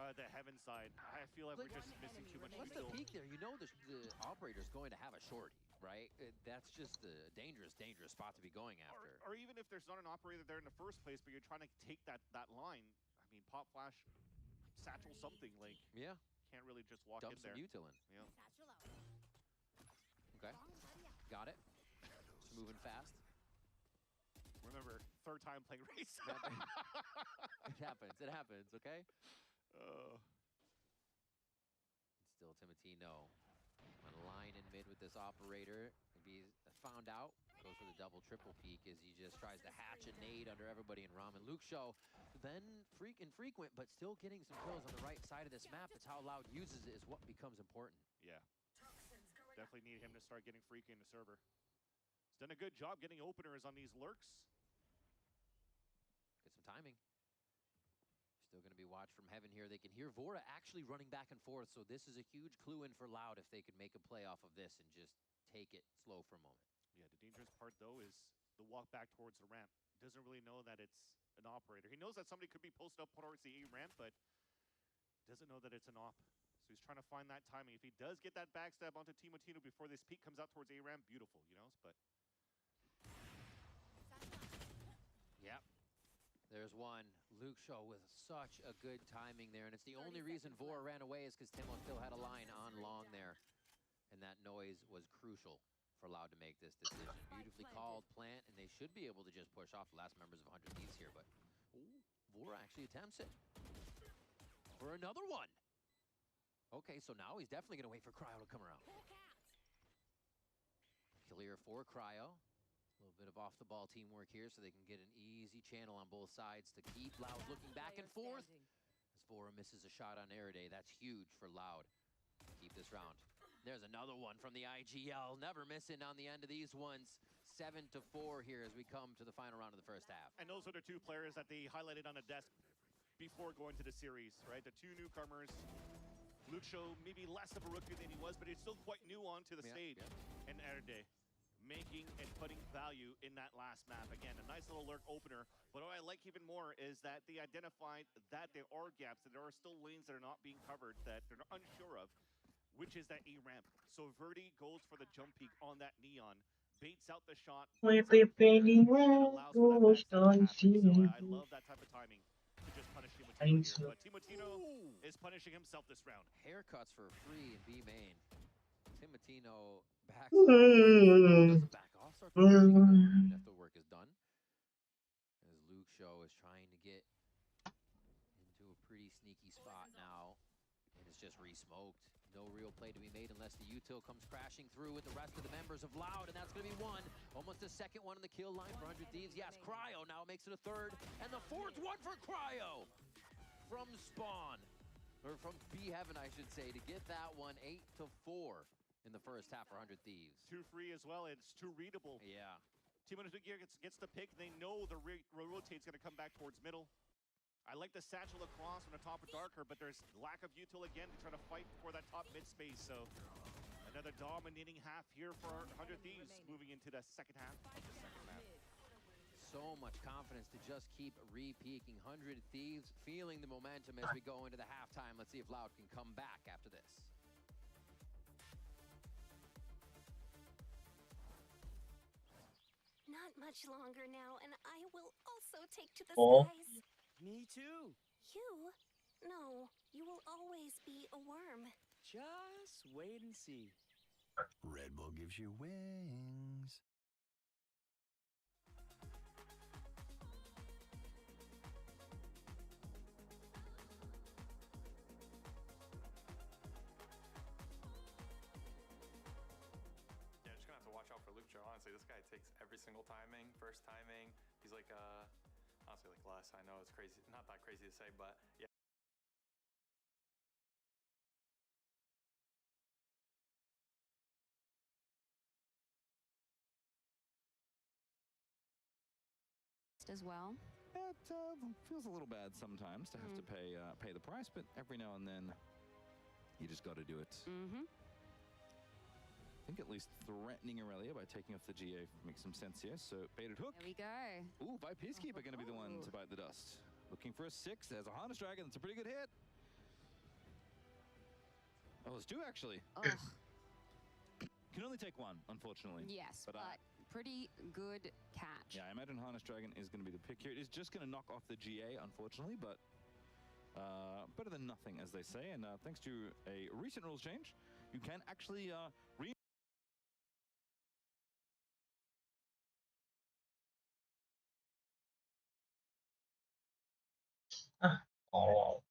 The heaven side. I feel like we're just missing too much What's the util. peak there? You know the operator's going to have a shorty, right? That's just a dangerous spot to be going after. Or even if there's not an operator there in the first place, but you're trying to take that line. I mean, pop flash, satchel something like. Yeah. Can't really just walk Dump in some there. util in. Yeah. Okay. Got it. Just moving fast. Remember, third time playing race. It happens. It happens. Okay. Still Timotino on a line in mid with this operator. Maybe he's found out. Goes for the double triple peak as he just tries to hatch a nade under everybody in Ramen. Luke Show then infrequent, but still getting some kills on the right side of this map. It's how Loud uses it is what becomes important. Yeah. Definitely need him to start getting freaky in the server. He's done a good job getting openers on these lurks. Get some timing. Still going to be watched from heaven here. They can hear Vora actually running back and forth, so this is a huge clue in for Loud if they could make a play off of this and just take it slow for a moment. Yeah, the dangerous part, though, is the walk back towards the ramp. Doesn't really know that it's an operator. He knows that somebody could be posted up towards the A ramp, but doesn't know that it's an op. So he's trying to find that timing. If he does get that backstab onto Timotino before this peak comes out towards A ramp, beautiful, you know, but... Yep. There's one. Luke Shaw with such a good timing there, and it's the only reason Vora ran away is because Timo still had a line on long there. And that noise was crucial for Loud to make this decision. Beautifully called plant, and they should be able to just push off the last members of 100 Thieves here, but Vora actually attempts it. For another one. Okay, so now he's definitely going to wait for Cryo to come around. Clear for Cryo. A little bit of off-the-ball teamwork here so they can get an easy channel on both sides to keep Loud looking back and forth. As Vora misses a shot on Air Day, that's huge for Loud. Keep this round. There's another one from the IGL. Never missing on the end of these ones. 7-4 here as we come to the final round of the first half. And those are the two players that they highlighted on the desk before going to the series, right? The two newcomers. Luke Show, maybe less of a rookie than he was, but he's still quite new onto the stage. And Air Day, making and putting value in that last map. Again, a nice little lurk opener. But what I like even more is that they identified that there are gaps, that there are still lanes that are not being covered, that they're unsure of, which is that A ramp. So Verdi goes for the jump peak on that neon, baits out the shot, and allows for that backstab to happen. So I love that type of timing to just punish Timotino here. But Timotino is punishing himself this round. Haircuts for free in B main. Timotino backs off. Doesn't back off, starts pushing forward after the work is done. As Luke Show is trying to get into a pretty sneaky spot now. And it's just re-smoked. No real play to be made unless the util comes crashing through with the rest of the members of Loud, and that's going to be one. Almost a second one in the kill line for 100 Thieves. Yes, Cryo now makes it a third, and the fourth one for Cryo from Spawn. Or from B Heaven, I should say, to get that one 8-4 in the first half for 100 Thieves. Too free as well, it's too readable. Yeah. Timotino gets the pick, they know the rotate's going to come back towards middle. I like the satchel across on the top of Darker, but there's lack of util again to try to fight for that top mid space. So another dominating half here for 100 Thieves moving into the second half of the second map. So much confidence to just keep re-peaking. 100 Thieves feeling the momentum as we go into the halftime. Let's see if Loud can come back after this. Not much longer now, and I will also take to the skies. Me too. You? No, you will always be a worm. Just wait and see. Red Bull gives you wings. Yeah, just gonna have to watch out for Luke Joe. Honestly, this guy takes every single timing, first timing. He's like, honestly, like less. I know it's crazy, not that crazy to say, but yeah. As well. It feels a little bad sometimes to have to pay the price, but every now and then you just got to do it. I think at least threatening Aurelia by taking off the GA makes some sense here. So baited hook. There we go. Ooh, by Peacekeeper going to be the one to bite the dust. Looking for a 6. There's a Harness Dragon. That's a pretty good hit. Oh, there's two actually. Ugh. Can only take one, unfortunately. Yes, but pretty good catch. yeah, I imagine Harness Dragon is going to be the pick here. It is just going to knock off the GA, unfortunately, but better than nothing, as they say. And thanks to a recent rules change, you can actually Tolol.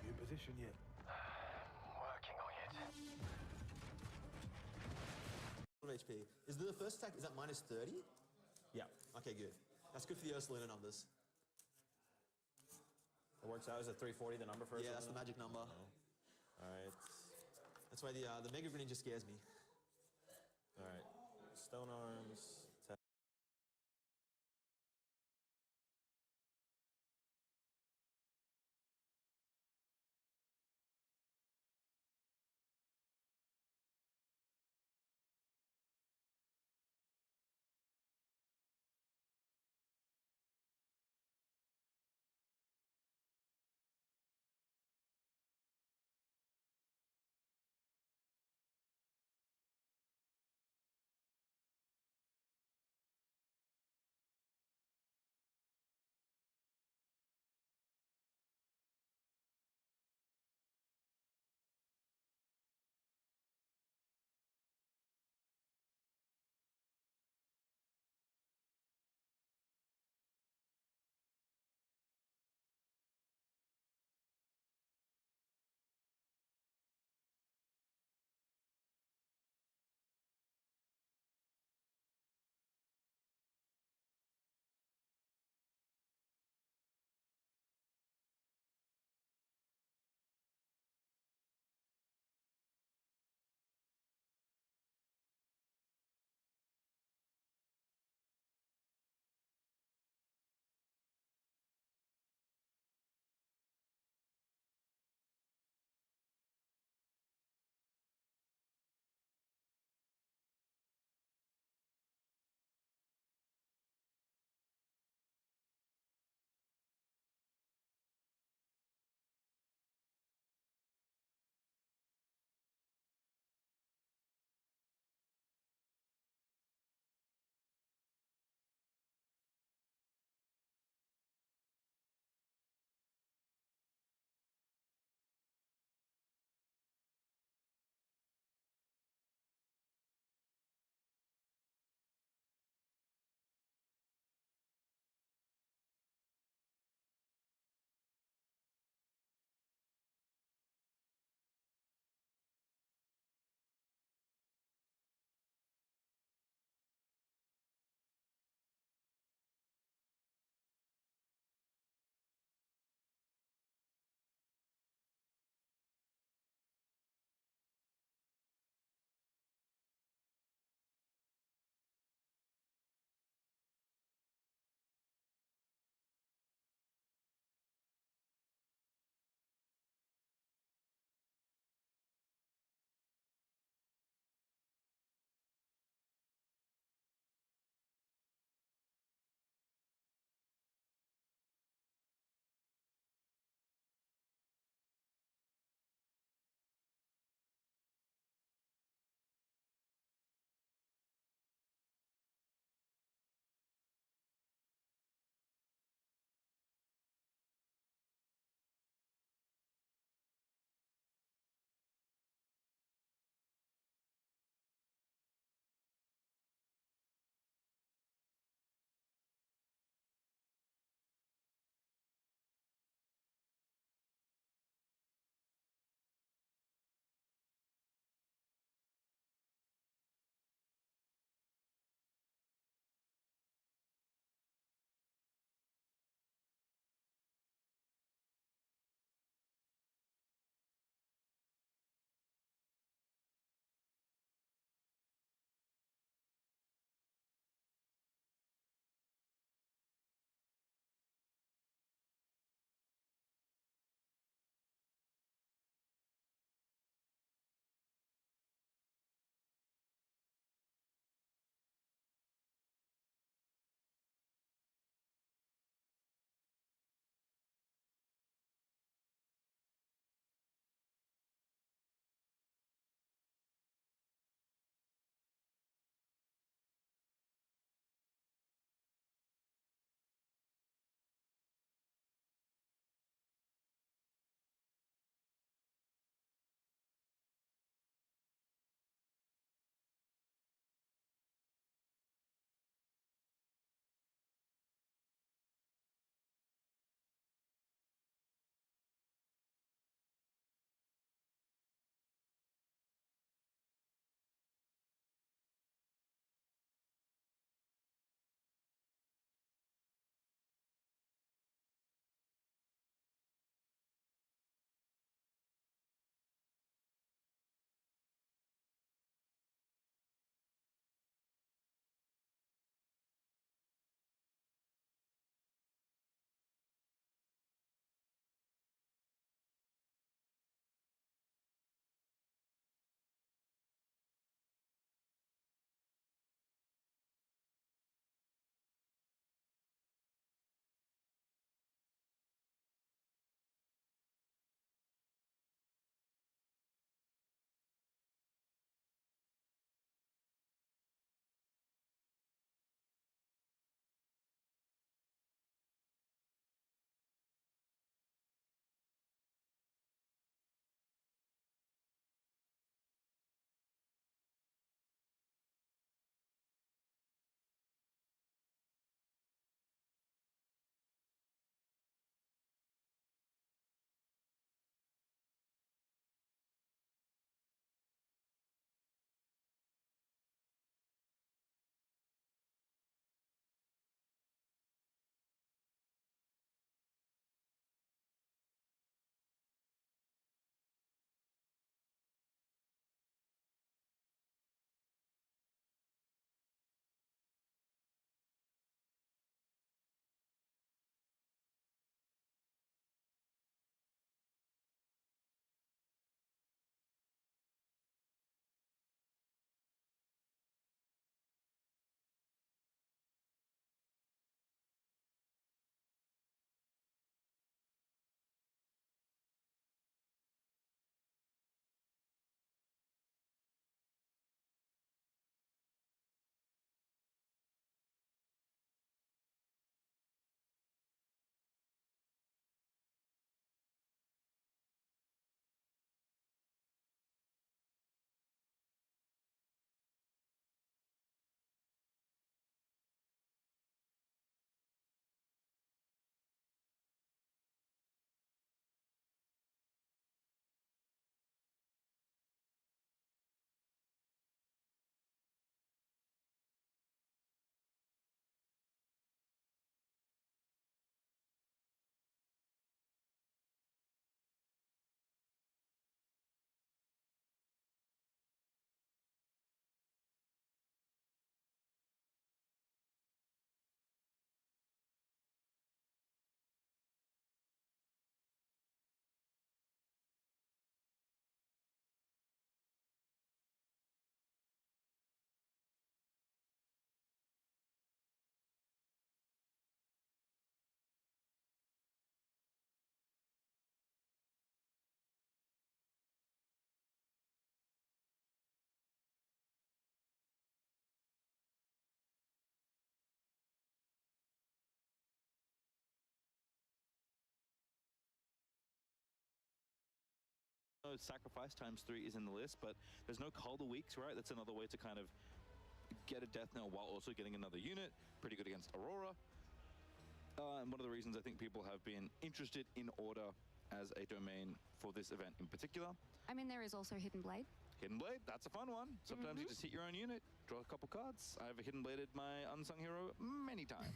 You in position yet? Working on it. HP. Is the first attack, is that minus 30? Yeah. Okay, good. That's good for the Ursaluna numbers. It works out. Is it 340 the number first? Yeah, that's the magic number. Alright. That's why the Mega Greninja scares me. Alright. Stone Arms. know sacrifice ×3 is in the list, but there's no colder weeks, right? That's another way to kind of get a death knell while also getting another unit. Pretty good against Aurora. And one of the reasons I think people have been interested in Order as a domain for this event in particular. I mean, there is also Hidden Blade. Hidden Blade, that's a fun one. Sometimes you just hit your own unit, draw a couple cards. I've Hidden Bladed my unsung hero many times.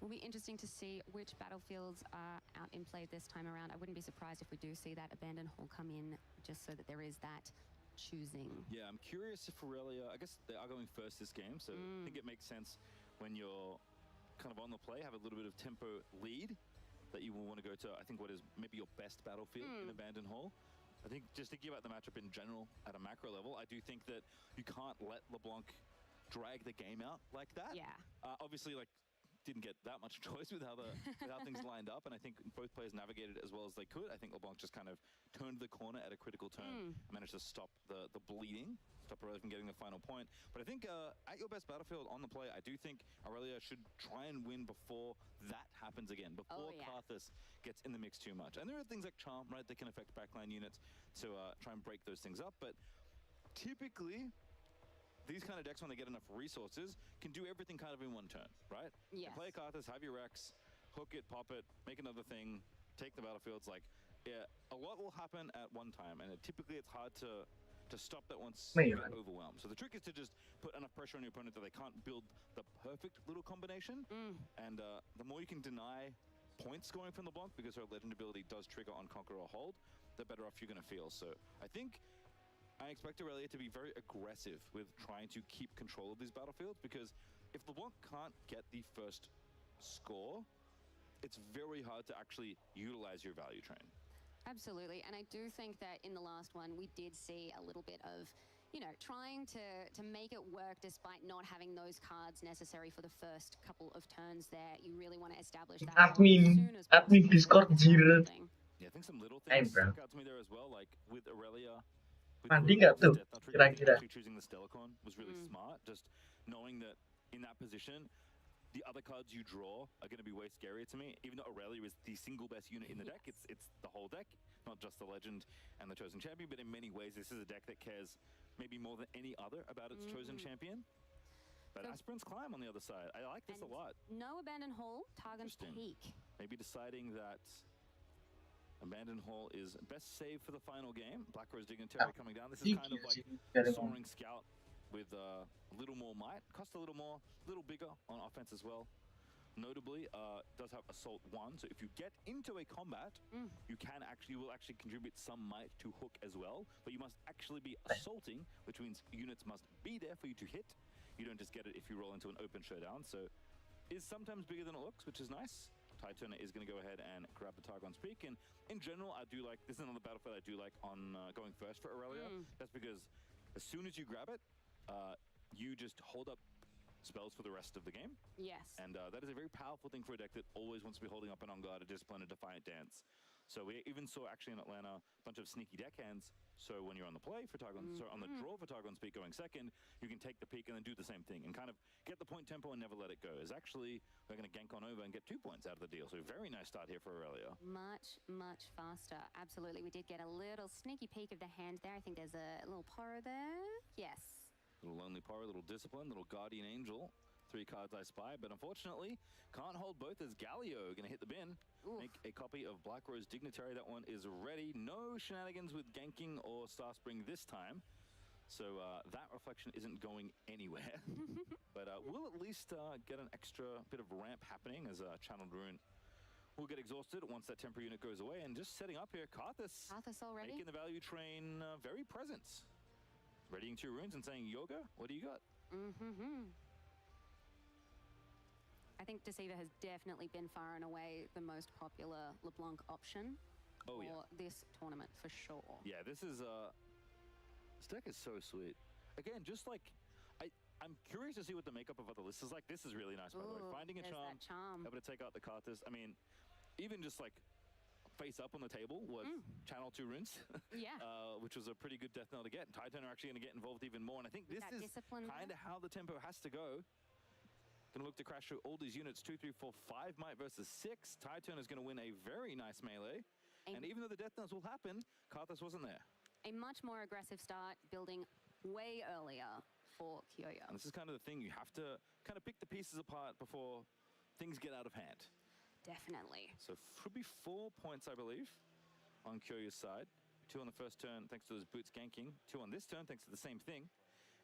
Will be interesting to see which battlefields are out in play this time around. I wouldn't be surprised if we do see that Abandoned Hall come in, just so that there is that choosing. Yeah, I'm curious if Aurelia, I guess they are going first this game, so I think it makes sense when you're kind of on the play, have a little bit of tempo lead that you will want to go to, I think, what is maybe your best battlefield in Abandoned Hall. I think just thinking about the matchup in general at a macro level, I do think that you can't let LeBlanc drag the game out like that. Yeah. Obviously, like, didn't get that much choice with how things lined up, and I think both players navigated as well as they could. I think LeBlanc just kind of turned the corner at a critical turn and managed to stop the bleeding, stop Aurelia from getting the final point. But I think at your best battlefield on the play, I do think Aurelia should try and win before that happens again, before Karthus gets in the mix too much. And there are things like Charm, right, that can affect backline units to try and break those things up, but typically these kind of decks, when they get enough resources, can do everything kind of in one turn, right? Yes. Play Karthus, have your Rex, hook it, pop it, make another thing, take the battlefields. Like, yeah, a lot will happen at one time, and typically it's hard to stop that once you get overwhelmed. So the trick is to just put enough pressure on your opponent that they can't build the perfect little combination. And the more you can deny points scoring from LeBlanc, because her Legend ability does trigger on Conquer or Hold, the better off you're going to feel. So I think I expect Aurelia to be very aggressive with trying to keep control of these battlefields, because if LeBlanc can't get the first score, it's very hard to actually utilize your value train. Absolutely, and I do think that in the last one, we did see a little bit of, you know, trying to make it work despite not having those cards necessary for the first couple of turns there. You really want to establish that Admin Discord jir. Yeah, I think some little things stuck out to me there as well, like with Aurelia. Mandi nggak tuh kira-kira? Actually choosing the Stellicon was really smart, just knowing that in that position, the other cards you draw are going to be way scarier to me. Even though Aurelia is the single best unit in the deck, it's the whole deck, not just the Legend and the Chosen Champion, but in many ways this is a deck that cares maybe more than any other about its Chosen Champion. But Aspirant's Climb on the other side, I like this a lot. No Abandoned Hall, Targon's Peak. Maybe deciding that Abandoned Hall is best save for the final game. Black Rose Dignitary coming down. This is kind of like Soaring Scout with a little more might. Cost a little more, a little bigger on offense as well. Notably, does have Assault 1, so if you get into a combat, you will actually contribute some might to hook as well, but you must actually be assaulting, which means units must be there for you to hit. You don't just get it if you roll into an open showdown, so is sometimes bigger than it looks, which is nice. Tide Turner is going to go ahead and grab the Targon's Peak, and in general, I do like, this is another battlefield I do like on going first for Aurelia. That's because as soon as you grab it, you just hold up spells for the rest of the game. Yes. And that is a very powerful thing for a deck that always wants to be holding up an On Guard, a Discipline, a Defiant Dance. So we even saw actually in Atlanta a bunch of sneaky deckhands. So when you're on the play for Targon, so on the draw for Targon's Peak going second, you can take the peak and then do the same thing and kind of get the point tempo and never let it go. Is actually, we're going to gank on over and get 2 points out of the deal. So very nice start here for Aurelia. Much, much faster. Absolutely. We did get a little sneaky peek of the hand there. I think there's a little Porro there. Yes. Little Lonely Porro, little Discipline, little Guardian Angel. 3 cards I spy, but unfortunately can't hold both as Galio going to hit the bin. Make a copy of Black Rose Dignitary. That one is ready. No shenanigans with ganking or Star Spring this time. So that reflection isn't going anywhere. But we'll at least get an extra bit of ramp happening as Channeled Rune will get exhausted once that temporary unit goes away. And just setting up here, Karthus already making the value train very present. Readying 2 runes and saying, Yoga, what do you got? I think Deceiver has definitely been far and away the most popular LeBlanc option for this tournament, for sure. Yeah, this deck is so sweet. Again, just like, I'm curious to see what the makeup of other lists is like. This is really nice, by the way. Finding a charm, able to take out the Karthus. I mean, even just like face up on the table was Channel 2 runes, which was a pretty good death knell to get. And Tide Turner actually going to get involved even more. And I think this is kind of how the tempo has to go. Going to look to crash through all these units. 2, 3, 4, 5 might versus 6. Tide Turner is going to win a very nice melee. And even though the death knells will happen, Karthus wasn't there. A much more aggressive start, building way earlier for Kyoyo. And this is kind of the thing, you have to kind of pick the pieces apart before things get out of hand. Definitely. So should be 4 points, I believe, on Kyoyo's side. 2 on the first turn, thanks to those boots ganking. 2 on this turn, thanks to the same thing.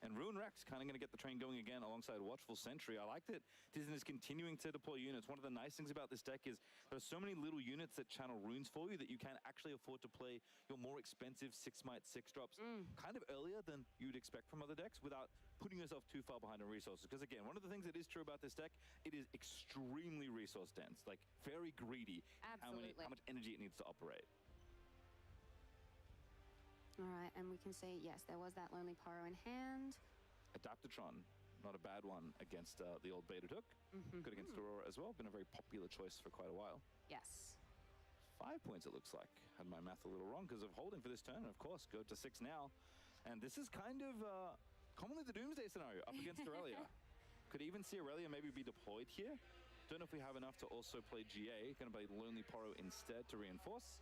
And Ruin Rex kind of going to get the train going again alongside Watchful Sentry. I like that Disney is continuing to deploy units. One of the nice things about this deck is there are so many little units that channel runes for you that you can actually afford to play your more expensive 6-might 6-drops kind of earlier than you'd expect from other decks without putting yourself too far behind on resources. Because again, one of the things that is true about this deck, it is extremely resource dense, like very greedy. Absolutely. How much energy it needs to operate. All right, and we can see, yes, there was that Lonely Poro in hand. Adaptatron, not a bad one against the old Beta Took. Good against Aurora as well. Been a very popular choice for quite a while. Yes. 5 points, it looks like. Had my math a little wrong because of holding for this turn. And of course, go to 6 now. And this is kind of commonly the Doomsday scenario up against Aurelia. Could even see Aurelia maybe be deployed here. Don't know if we have enough to also play GA. Going to play Lonely Poro instead to reinforce.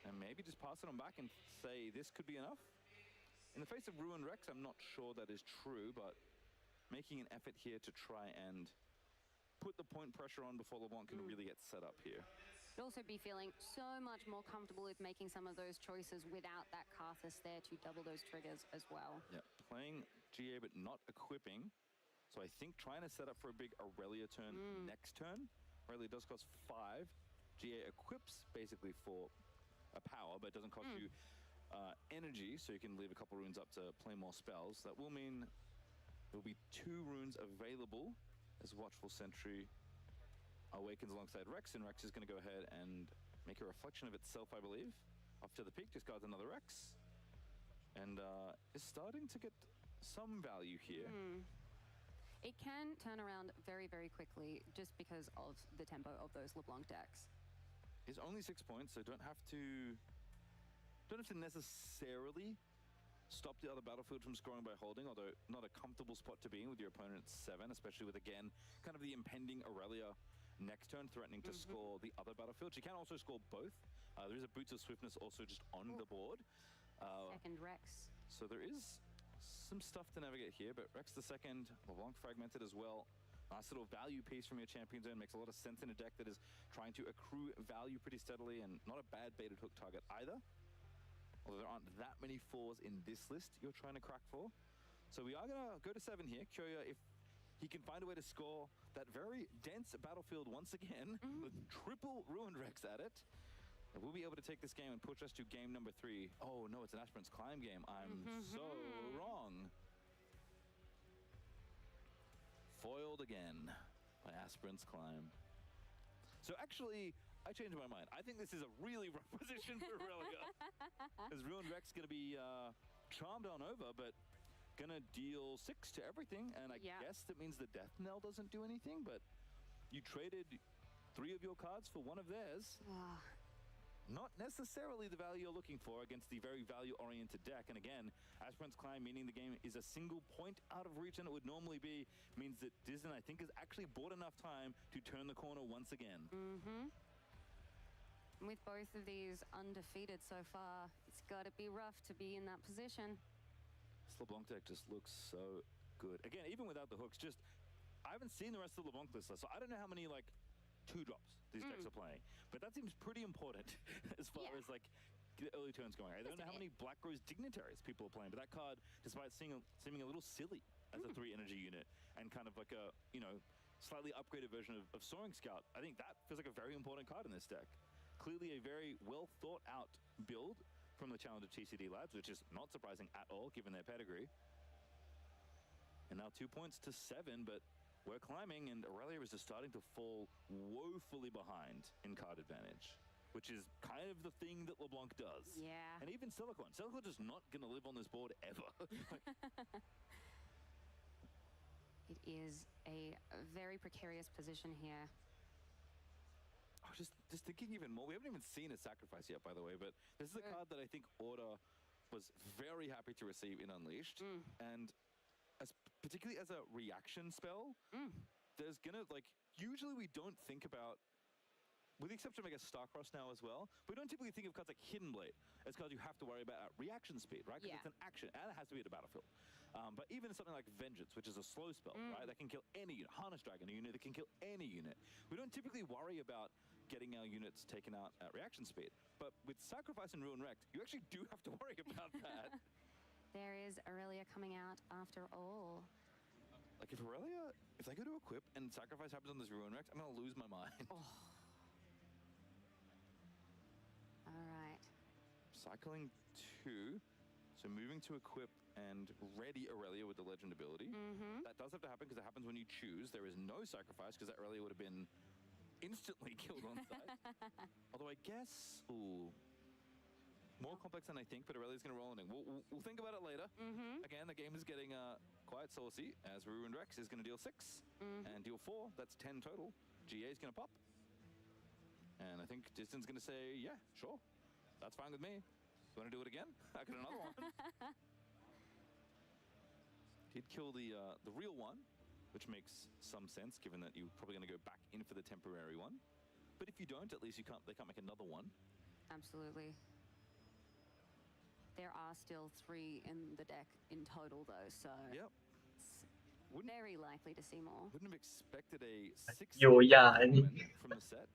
And maybe just pass it on back and say this could be enough. In the face of Ruined Rex, I'm not sure that is true, but making an effort here to try and put the point pressure on before LeBlanc can really get set up here. You'd also be feeling so much more comfortable with making some of those choices without that Karthus there to double those triggers as well. Yeah, playing GA but not equipping. So I think trying to set up for a big Aurelia turn next turn. Aurelia does cost 5. GA equips basically for a power, but it doesn't cost you energy, so you can leave a couple runes up to play more spells. That will mean there'll be 2 runes available as Watchful Sentry awakens alongside Rex, and Rex is going to go ahead and make a reflection of itself, I believe. Off to the peak, discards another Rex, and is starting to get some value here. It can turn around very, very quickly just because of the tempo of those LeBlanc decks. Is only 6 points, so don't have to necessarily stop the other battlefield from scoring by holding, although not a comfortable spot to be in with your opponent's 7, especially with, again, kind of the impending Aurelia next turn threatening to score the other battlefield. She can also score both. There is a Boots of Swiftness also just on the board. Second Rex. So there is some stuff to navigate here, but Rex the second, LeBlanc fragmented as well. Nice little value piece from your champion zone. Makes a lot of sense in a deck that is trying to accrue value pretty steadily, and not a bad baited hook target either. Although there aren't that many 4s in this list you're trying to crack for. So we are going to go to 7 here. Kyoyo, if he can find a way to score that very dense battlefield once again, with triple Ruined Rex at it, we'll be able to take this game and push us to game number 3. Oh no, it's an Aspirant's Climb game. I'm so wrong. Foiled again by Aspirant's Climb. So actually, I changed my mind. I think this is a really rough position for Aurelia. Because Ruined Rex going to be charmed on over, but going to deal 6 to everything. And I guess that means the Death Knell doesn't do anything, but you traded 3 of your cards for 1 of theirs. Not necessarily the value you're looking for against the very value-oriented deck. And again, Aspirant's Climb, meaning the game is a single point out of reach than it would normally be, means that Disney, I think, has actually bought enough time to turn the corner once again. With both of these undefeated so far, it's got to be rough to be in that position. This LeBlanc deck just looks so good. Again, even without the hooks, just, I haven't seen the rest of the LeBlanc list, so I don't know how many, like, 2-drops these decks are playing. But that seems pretty important as far as, like, the early turns going. I don't know how many Black Rose Dignitaries people are playing, but that card, despite seeming a little silly as a 3 energy unit and kind of like a, you know, slightly upgraded version of Soaring Scout, I think that feels like a very important card in this deck. Clearly a very well thought out build from the Challenger TCD Labs, which is not surprising at all given their pedigree. And now 2 points to 7, but we're climbing, and Aurelia is just starting to fall woefully behind in card advantage, which is kind of the thing that LeBlanc does. Yeah. And even Silicon. Silicon is not going to live on this board ever. It is a very precarious position here. I was just thinking even more. We haven't even seen a sacrifice yet, by the way, but this is a card that I think Order was very happy to receive in Unleashed. And particularly as a reaction spell, there's gonna, like, usually we don't think about with the exception of, I guess, Starcross now as well, we don't typically think of cards like Hidden Blade as cards you have to worry about reaction speed, right? Because it's an action, and it has to be at the battlefield. But even something like Vengeance, which is a slow spell, right? That can kill any unit. Harness Dragon, a unit that can kill any unit. We don't typically worry about getting our units taken out at reaction speed. But with Sacrifice and Ruin Wrecked, you actually do have to worry about that. There is Aurelia coming out after all. Like if Aurelia, if they go to equip and Sacrifice happens on this Ruin Wrecked, I'm gonna lose my mind. All right. Cycling 2, so moving to equip and ready Aurelia with the Legend ability. That does have to happen because it happens when you choose. There is no Sacrifice because that Aurelia would have been instantly killed on site. Although I guess, more complex than I think, but Aurelia's going to roll in. We'll think about it later. Again, the game is getting quite saucy as Ruined Rex is going to deal 6 and deal 4. That's 10 total. GA is going to pop. And I think Diston's going to say, yeah, sure. That's fine with me. You want to do it again? I got another one. He'd kill the real one, which makes some sense given that you're probably going to go back in for the temporary one. But if you don't, at least they can't make another one. Absolutely. There are still 3 in the deck in total, though, so it's very likely to see more. Wouldn't have expected a 6 from the set.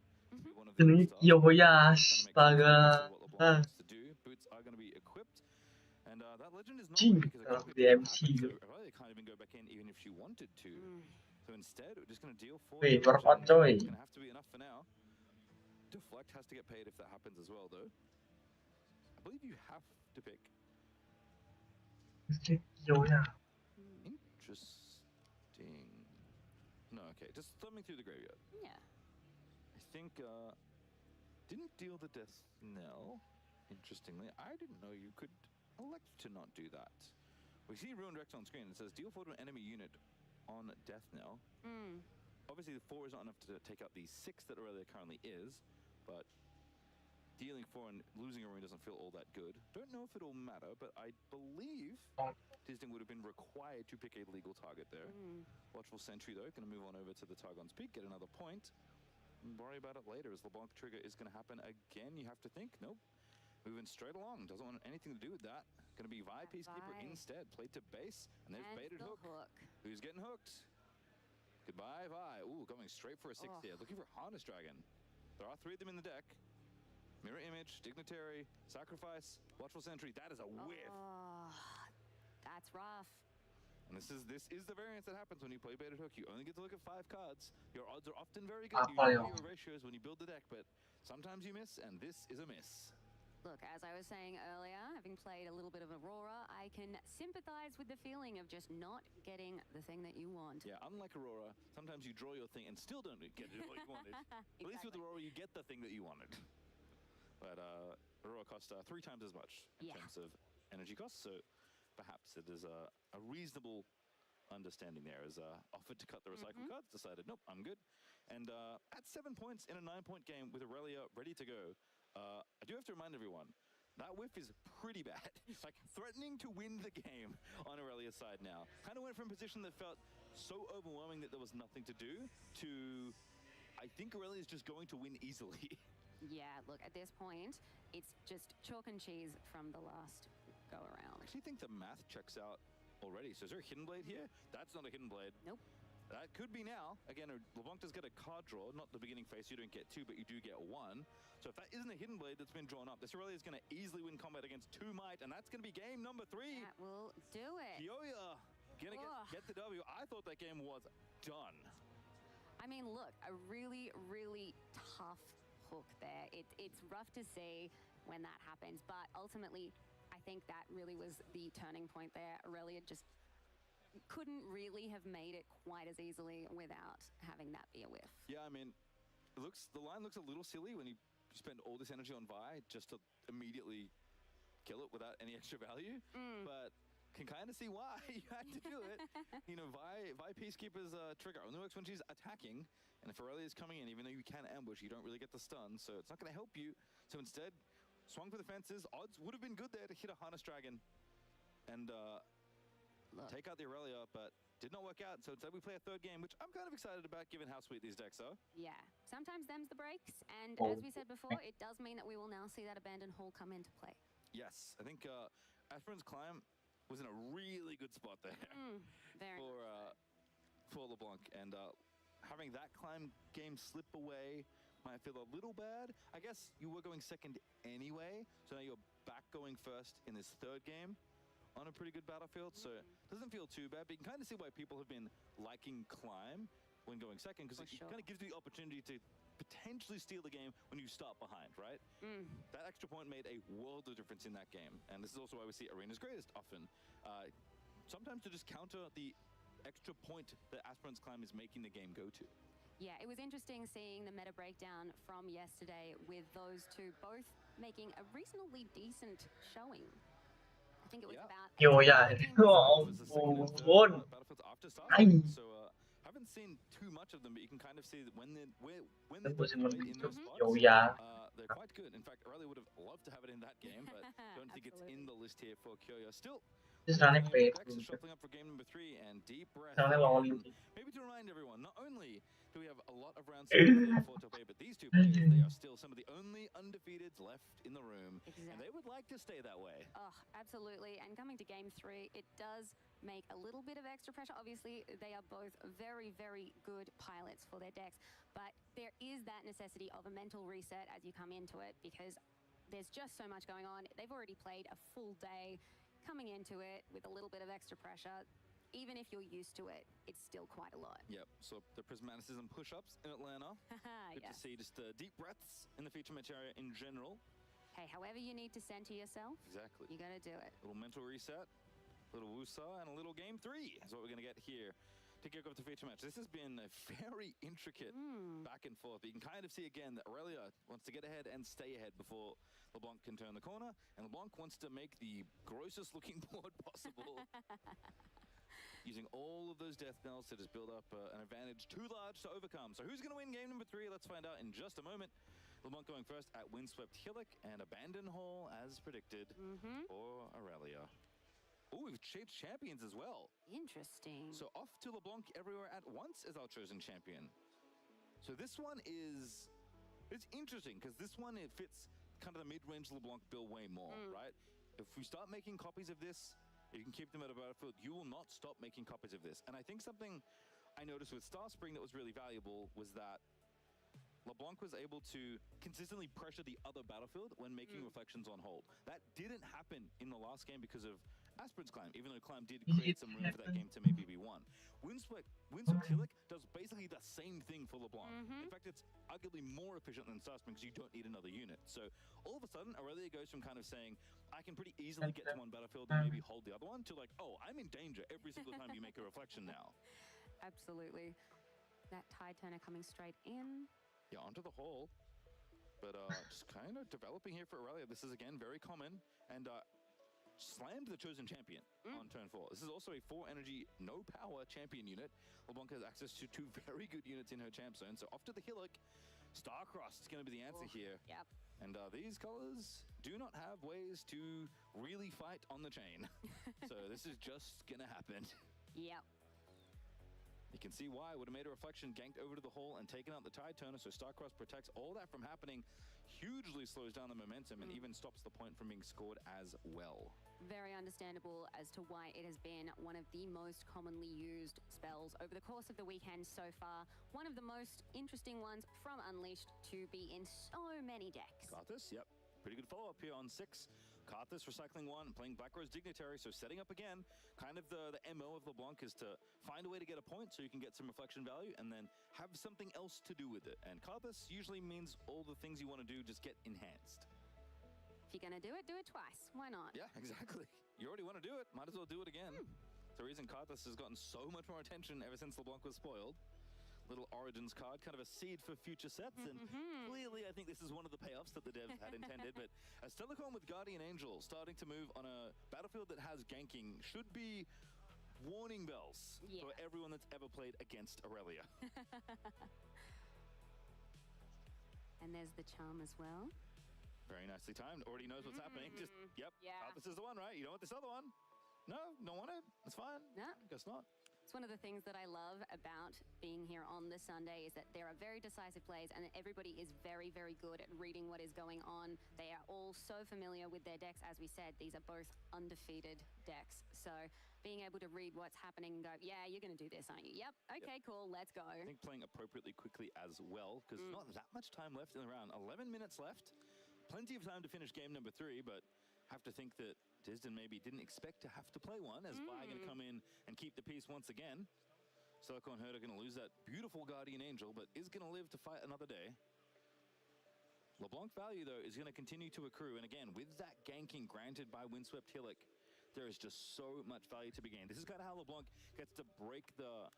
astaga. Boots are going to be equipped, and that legend is not because di MC they can't even go back in even if she wanted to. So instead, we're just going to deal 4. Wait, It's going to have to be enough for now. Deflect has to get paid if that happens as well, though. I believe you have to pick. Interesting. No, okay, just thumbing through the graveyard. Yeah. I think, didn't deal the death knell. Interestingly, I didn't know you could elect to not do that. We see Ruined Rex on screen. It says deal 4 to an enemy unit on death knell. Obviously, the 4 is not enough to take out the 6 that Aurelia currently is, but dealing 4 and losing a rune doesn't feel all that good. Don't know if it'll matter, but I believe Disney would have been required to pick a legal target there. Watchful Sentry, though, going to move on over to the Targon's Peak, get another point. Worry about it later, as LeBlanc trigger is going to happen again. You have to think, nope. Moving straight along, doesn't want anything to do with that. Going to be Vi Peacekeeper instead. Played to base, and there's baited hook. Who's getting hooked? Goodbye, Vi. Ooh, going straight for a 6 here. Looking for Harness Dragon. There are 3 of them in the deck. Mirror Image, Dignitary, Sacrifice, Watchful Sentry. That is a whiff. That's rough. And this is the variance that happens when you play Baited Hook. You only get to look at 5 cards. Your odds are often very good. You know your ratios when you build the deck, but sometimes you miss, and this is a miss. Look, as I was saying earlier, having played a little bit of Aurora, I can sympathize with the feeling of just not getting the thing that you want. Yeah, unlike Aurora, sometimes you draw your thing and still don't get it what you wanted. At least with Aurora, you get the thing that you wanted. But Aurora cost 3 times as much in terms of energy costs, so perhaps it is a reasonable understanding there. As offered to cut the recycle cards, decided, nope, I'm good. And at 7 points in a 9-point game with Aurelia ready to go, I do have to remind everyone, that whiff is pretty bad. Like, threatening to win the game on Aurelia's side now. Kind of went from a position that felt so overwhelming that there was nothing to do, to I think Aurelia's just going to win easily. Yeah, look, at this point, it's just chalk and cheese from the last go-around. I actually think the math checks out already. So is there a Hidden Blade here? That's not a Hidden Blade. Nope. That could be now. Again, LeBlanc does get a card draw, not the beginning phase, you don't get 2, but you do get 1. So if that isn't a Hidden Blade that's been drawn up, this Aurelia is going to easily win combat against 2 Might, and that's going to be game number 3. That will do it. Kyoya going to get the W. I thought that game was done. I mean, look, a really, really tough hook there. It's rough to see when that happens, but ultimately, I think that really was the turning point there. Aurelia just couldn't really have made it quite as easily without having that be a whiff. Yeah, I mean, the line looks a little silly when you spend all this energy on Vi just to immediately kill it without any extra value, but can kind of see why you had to do it. You know, Vi Peacekeeper's trigger only works when she's attacking, and if Aurelia's coming in, even though you can ambush, you don't really get the stun, so it's not going to help you. So instead, swung for the fences. Odds would have been good there to hit a Harness Dragon and take out the Aurelia, but did not work out, so instead we play a third game, which I'm kind of excited about given how sweet these decks are. Yeah, sometimes them's the breaks, and Oh. as we said before, it does mean that we will now see that abandoned hall come into play. Yes, I think Aspirant's Climb was in a really good spot there Very for LeBlanc, and having that Climb game slip away might feel a little bad. I guess you were going second anyway, so now you're back going first in this third game on a pretty good battlefield, so it doesn't feel too bad, but you can kind of see why people have been liking Climb when going second, because it kind of gives you the opportunity to potentially steal the game when you start behind, right? That extra point made a world of difference in that game, and this is also why we see Arena's Greatest often. Sometimes to just counter the extra point that Aspirant's Climb is making the game go to. Yeah, it was interesting seeing the meta breakdown from yesterday with those two both making a reasonably decent showing. I think it was about... Yo, ya ampun. So haven't seen too much of them, but you can kind of see that when they Pusing deploy in begitu. those spots, Yo, ya. they're quite good. In fact, I really would have loved to have it in that game, but don't think it's in the list here for Kyoyo. Still, This running play. Dex is shuffling up for game number 3, and deep breath. Soundnya lawan again. Yuki. Maybe to remind everyone, not only do we have a lot of rounds for top 8, but these two players, they are still some of the only undefeateds left in the room, and they would like to stay that way. Oh, absolutely. And coming to game 3, it does make a little bit of extra pressure. Obviously, they are both very, very good pilots for their decks, but there is that necessity of a mental reset as you come into it, because there's just so much going on. They've already played a full day. Coming into it with a little bit of extra pressure, even if you're used to it, it's still quite a lot. Yep, so the Prismaticism push-ups in Atlanta. Good Yeah. to see just deep breaths in the feature match area in general. Hey, however you need to center yourself, Exactly. you gotta do it. Little mental reset, little woosah, and a little game 3 is what we're going to get here to kick off the feature match. This has been a very intricate back and forth. You can kind of see again that Aurelia wants to get ahead and stay ahead before LeBlanc can turn the corner, and LeBlanc wants to make the grossest looking board possible. Using all of those death knells to just build up an advantage too large to overcome. So who's going to win game number 3? Let's find out in just a moment. LeBlanc going first at Windswept Hillock and Abandon Hall as predicted for Aurelia. Oh, we've changed champions as well. Interesting. So off to LeBlanc everywhere at once as our chosen champion. So this one is... It's interesting because this one, it fits kind of the mid-range LeBlanc build way more, right? If we start making copies of this, you can keep them at a battlefield, you will not stop making copies of this. And I think something I noticed with Star Spring that was really valuable was that LeBlanc was able to consistently pressure the other battlefield when making reflections on hold. That didn't happen in the last game because of Aspirant's Climb, even though Climb did create some room for that game to maybe be won. Windswept Hillock does basically the same thing for LeBlanc. In fact, it's arguably more efficient than Star Spring because you don't need another unit. So all of a sudden, Aurelia goes from kind of saying, I can pretty easily get to one battlefield and maybe hold the other one, to like, oh, I'm in danger every single time you make a reflection now. Absolutely. That tide turner coming straight in. Yeah, onto the hall. But just kind of developing here for Aurelia. This is, again, very common. And slammed the chosen champion on turn 4. This is also a 4 energy, no power champion unit. LeBlanc has access to 2 very good units in her champ zone. So off to the Hillock. Starcross is going to be the answer here. Yep. And these colors do not have ways to really fight on the chain. So this is just going to happen. Yep. You can see why. Would have made a reflection, ganked over to the hall, and taken out the Tide Turner, so Starcross protects all that from happening, hugely slows down the momentum, and even stops the point from being scored as well. Very understandable as to why it has been one of the most commonly used spells over the course of the weekend so far. One of the most interesting ones from Unleashed to be in so many decks. Karthus, yep. Pretty good follow-up here on 6. Karthus recycling 1, playing Black Rose Dignitary, so setting up again. Kind of the MO of LeBlanc is to find a way to get a point so you can get some reflection value and then have something else to do with it. And Karthus usually means all the things you want to do just get enhanced. If you're going to do it twice. Why not? Yeah, exactly. You already want to do it, might as well do it again. It's the reason Karthus has gotten so much more attention ever since LeBlanc was spoiled. Little Origins card, kind of a seed for future sets, and clearly I think this is one of the payoffs that the devs had intended, but as Telecom with Guardian Angel starting to move on a battlefield that has ganking should be warning bells for everyone that's ever played against Aurelia. And there's the charm as well. Very nicely timed, already knows what's happening, just, yep, this is the one, right? You don't want this other one? No, don't want it? That's fine. No. Guess not. It's That's one of the things that I love about being here on this Sunday is that there are very decisive plays and everybody is very, very good at reading what is going on. They are all so familiar with their decks. As we said, these are both undefeated decks. So being able to read what's happening and go, yeah, you're going to do this, aren't you? Yep. Okay, cool. Let's go. I think playing appropriately quickly as well, because not that much time left in the round. 11 minutes left. Plenty of time to finish game number 3, but have to think that Disden maybe didn't expect to have to play one, as Vi going to come in and keep the peace once again. Silicon Herder going to lose that beautiful Guardian Angel, but is going to live to fight another day. LeBlanc value, though, is going to continue to accrue, and again, with that ganking granted by Windswept Hillock, there is just so much value to be gained. This is kind of how LeBlanc gets to break the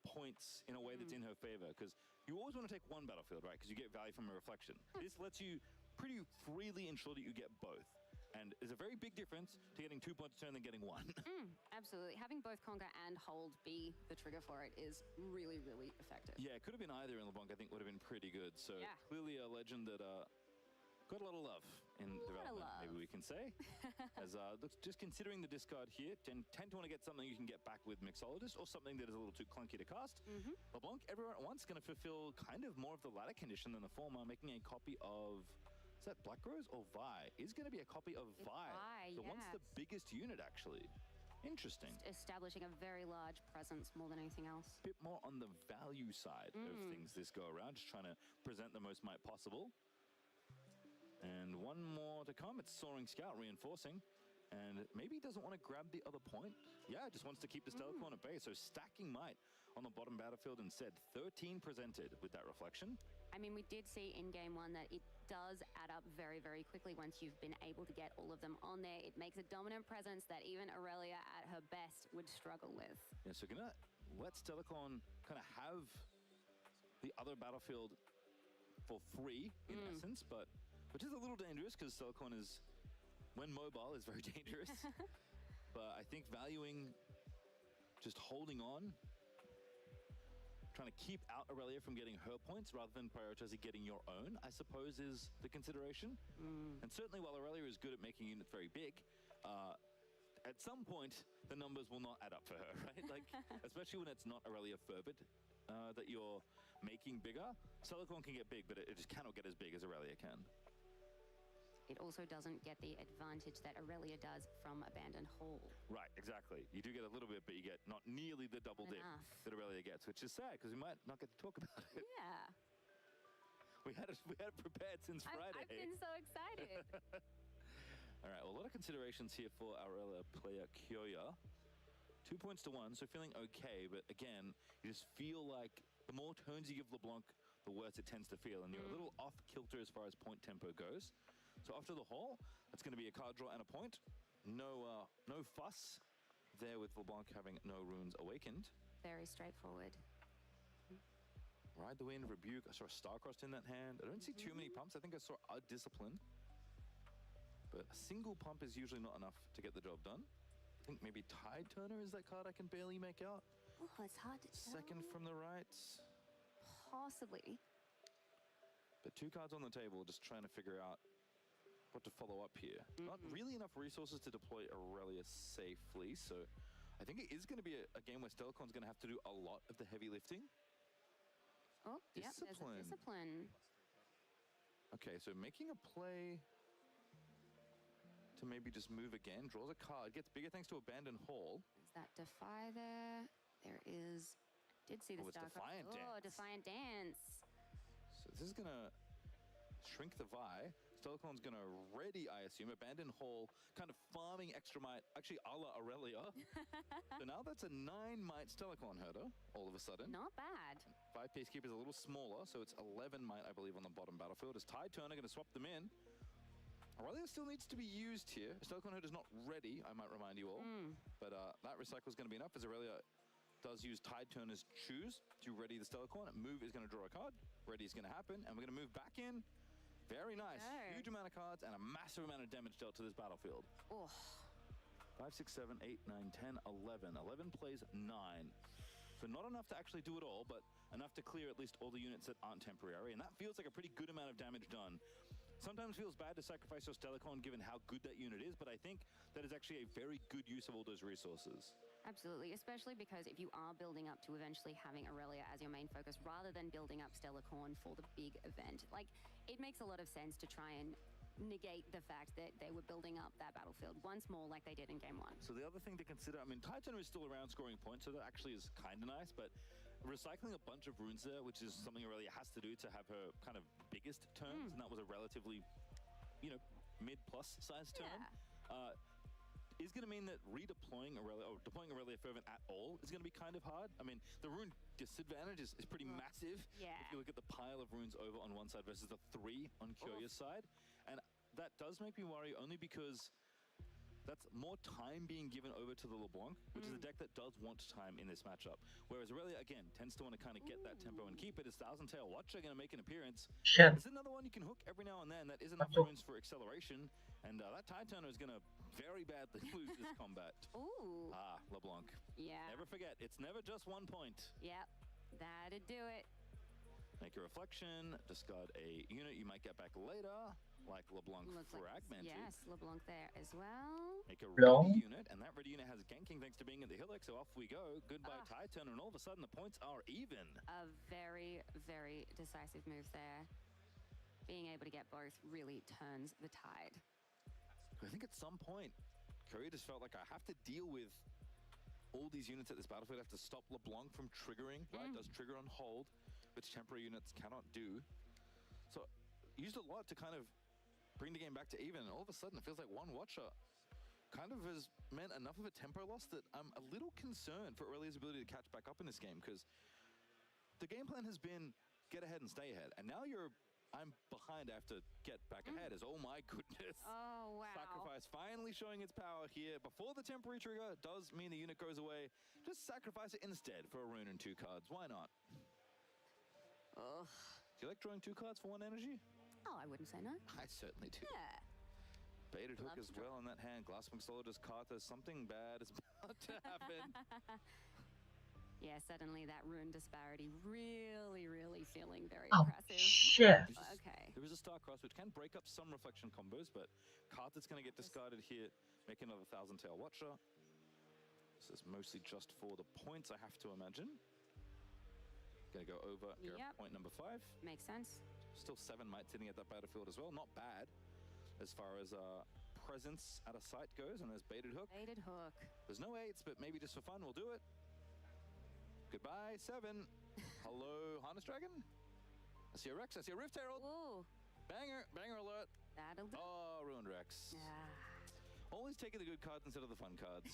points in a way that's in her favor, because you always want to take one battlefield, right, because you get value from a reflection. This lets you pretty freely ensure that you get both. And there's a very big difference to getting 2 points a turn than getting 1. Absolutely. Having both conquer and hold be the trigger for it is really, really effective. Yeah, it could have been either in LeBlanc. I think would have been pretty good. So clearly a legend that got a lot of love in development, maybe we can say. As just considering the discard here, tend to want to get something you can get back with Mixologist or something that is a little too clunky to cast. LeBlanc, everyone at once, going to fulfill kind of more of the latter condition than the former, making a copy of... Is that Black Rose or Vi? Is going to be a copy of Vi. So once the biggest unit, actually. Interesting. Just establishing a very large presence more than anything else. Bit more on the value side of things this go around, just trying to present the most might possible. And one more to come. It's Soaring Scout reinforcing. And maybe he doesn't want to grab the other point. Yeah, just wants to keep the Stellacorn at bay. So stacking might on the bottom battlefield instead. 13 presented with that reflection. I mean, we did see in game 1 that it does add up very, very quickly once you've been able to get all of them on there. It makes a dominant presence that even Aurelia at her best would struggle with. Yeah, so gonna let Stellacorn kind of have the other battlefield for free, in essence, but which is a little dangerous because Stellacorn is, when mobile, is very dangerous. But I think valuing just holding on, trying to keep out Aurelia from getting her points rather than prioritizing getting your own, I suppose, is the consideration. And certainly while Aurelia is good at making units very big, at some point, the numbers will not add up for her, right? Like, especially when it's not Aurelia fervid that you're making bigger. Stellacorn can get big, but it just cannot get as big as Aurelia can. It also doesn't get the advantage that Aurelia does from Abandoned Hall. Right, exactly. You do get a little bit, but you get not nearly the double dip that Aurelia gets, which is sad because we might not get to talk about it. Yeah. We had it prepared since Friday. I've been so excited. All right, well, a lot of considerations here for Aurelia player Kyoya. 2 points to 1, so feeling okay, but again, you just feel like the more turns you give LeBlanc, the worse it tends to feel, and you're a little off kilter as far as point tempo goes. So after the haul, that's going to be a card draw and a point. No fuss there with LeBlanc having no runes awakened. Very straightforward. Ride the Wind, Rebuke. I saw a Starcrossed in that hand. I don't see too many pumps. I think I saw a Discipline. But a single pump is usually not enough to get the job done. I think maybe Tide Turner is that card I can barely make out. Oh, it's hard to tell. Second from the right. Possibly. But 2 cards on the table, just trying to figure out what to follow up here. Not really enough resources to deploy Aurelia safely, so I think it is going to be a game where Stellacorn's going to have to do a lot of the heavy lifting. Oh, yeah, there's a Discipline. Okay, so making a play to maybe just move again, draws a card, gets bigger thanks to Abandoned Hall. Is that Defy there? There is... Did see the Defiant Dance. Oh, Defiant Dance. So this is going to shrink the Vi. Stellacorn's going to ready, I assume, Abandoned Hall, kind of farming extra might, actually a la Aurelia. So now that's a 9 might Stellacorn Herder, all of a sudden. Not bad. 5 Peacekeepers a little smaller, so it's 11 might, I believe, on the bottom battlefield. Is Tide Turner going to swap them in? Aurelia still needs to be used here. Stellacorn Herder is not ready, I might remind you all. But that recycle is going to be enough, as Aurelia does use Tide Turner's Choose to ready the Stellacorn. Move is going to draw a card. Ready is going to happen, and we're going to move back in. Very nice. Huge amount of cards and a massive amount of damage dealt to this battlefield. 5, 6, 7, 8, 9, 10, 11. 11 plays 9. So not enough to actually do it all, but enough to clear at least all the units that aren't temporary. And that feels like a pretty good amount of damage done. Sometimes feels bad to sacrifice your Stellacorn given how good that unit is, but I think that is actually a very good use of all those resources. Absolutely, especially because if you are building up to eventually having Aurelia as your main focus rather than building up Stellar Corn for the big event, like, it makes a lot of sense to try and negate the fact that they were building up that battlefield once more like they did in game 1. So the other thing to consider, I mean, Titan is still around scoring points, so that actually is kind of nice, but recycling a bunch of runes there, which is something Aurelia has to do to have her kind of biggest turns, and that was a relatively, you know, mid-plus size turn, is going to mean that redeploying Aurelia, or deploying Aurelia Fervent at all, is going to be kind of hard. I mean, the rune disadvantage is pretty massive. Yeah. If you look at the pile of runes over on one side versus the 3 on Curious side. And that does make me worry, only because that's more time being given over to the LeBlanc, which is a deck that does want time in this matchup. Whereas Aurelia, again, tends to want to kind of get that tempo and keep it. Is Thousand Tail Watcher going to make an appearance? Shit. There's another one you can hook every now and then that is enough runes for acceleration. And that Tide Turner is going to very badly lose this combat. Ooh. Ah, LeBlanc. Yeah. Never forget, it's never just 1 point. Yep, that'd do it. Make a reflection, discard a unit you might get back later, like LeBlanc Fragmented. Yes, LeBlanc there as well. Make a ready unit, and that ready unit has ganking thanks to being in the Hillock, so off we go. Goodbye Tide Turner, and all of a sudden the points are even. A very, very decisive move there. Being able to get both really turns the tide. I think at some point, Korea just felt like I have to deal with all these units at this battlefield. I have to stop LeBlanc from triggering, right? Does trigger on hold, which temporary units cannot do. So used a lot to kind of bring the game back to even, and all of a sudden it feels like one Watcher kind of has meant enough of a tempo loss that I'm a little concerned for Aurelia's ability to catch back up in this game, because the game plan has been get ahead and stay ahead, and now I'm behind, I have to get back ahead as, oh my goodness. Oh, wow. Sacrifice finally showing its power here. Before the temporary trigger does mean the unit goes away, just sacrifice it instead for a rune and 2 cards. Why not? Ugh. Do you like drawing 2 cards for 1 energy? Oh, I wouldn't say no. I certainly do. Yeah. Baited Hook as well in that hand. Glasswing Soldiers Carter, something bad is about to happen. Yeah, suddenly that rune disparity really, really feeling very Oh, impressive. shit. Okay. There is a Star Cross, which can break up some reflection combos, but Carter's going to get discarded here, make another Thousand Tail Watcher. This is mostly just for the points, I have to imagine. Going to go over here at point number 5. Makes sense. Still 7 might sitting at that battlefield as well. Not bad as far as presence at a site goes. And there's Baited Hook. Baited Hook. There's no 8s, but maybe just for fun, we'll do it. Goodbye, 7. Hello, Harness Dragon. I see a Rex. I see a Rift Herald. Ooh. Banger. Banger alert. That'll do. Oh, Ruined Rex. Always taking the good cards instead of the fun cards.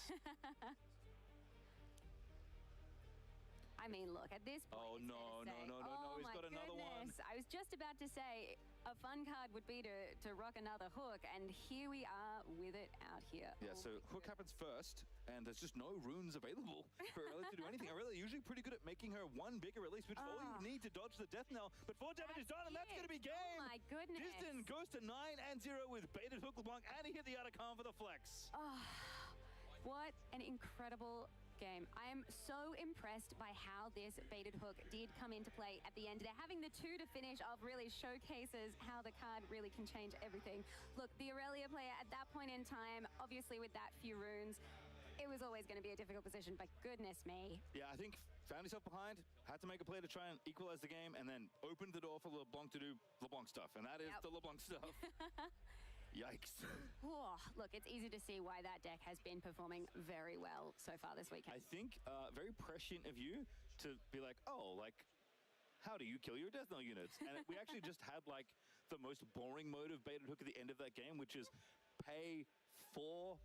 I mean, look, at this point, oh, no, no, no, no, oh, no. He's got another one. I was just about to say a fun card would be to rock another Hook, and here we are with it out here. Yeah, so Hook happens first, and there's just no runes available for Aurelia to do anything. Aurelia usually pretty good at making her one bigger release, which all you need to dodge the death knell, but 4 damage is done, and that's going to be game! Oh my goodness! Distin goes to 9-0 with Baited Hook LeBlanc, and he hit the Atacama for the flex. Oh, what an incredible game. I am so impressed by how this Baited Hook did come into play at the end. They're having the 2 to finish off really showcases how the card really can change everything. Look, the Aurelia player at that point in time, obviously with that few runes, it was always going to be a difficult position, but goodness me. Yeah, I think found himself behind, had to make a play to try and equalize the game, and then opened the door for LeBlanc to do LeBlanc stuff, and that is the LeBlanc stuff. Yikes. Oh, look, it's easy to see why that deck has been performing very well so far this weekend. I think very prescient of you to be like, oh, like, how do you kill your Death Knell units? And we actually just had like the most boring mode of Baited Hook at the end of that game, which is pay 4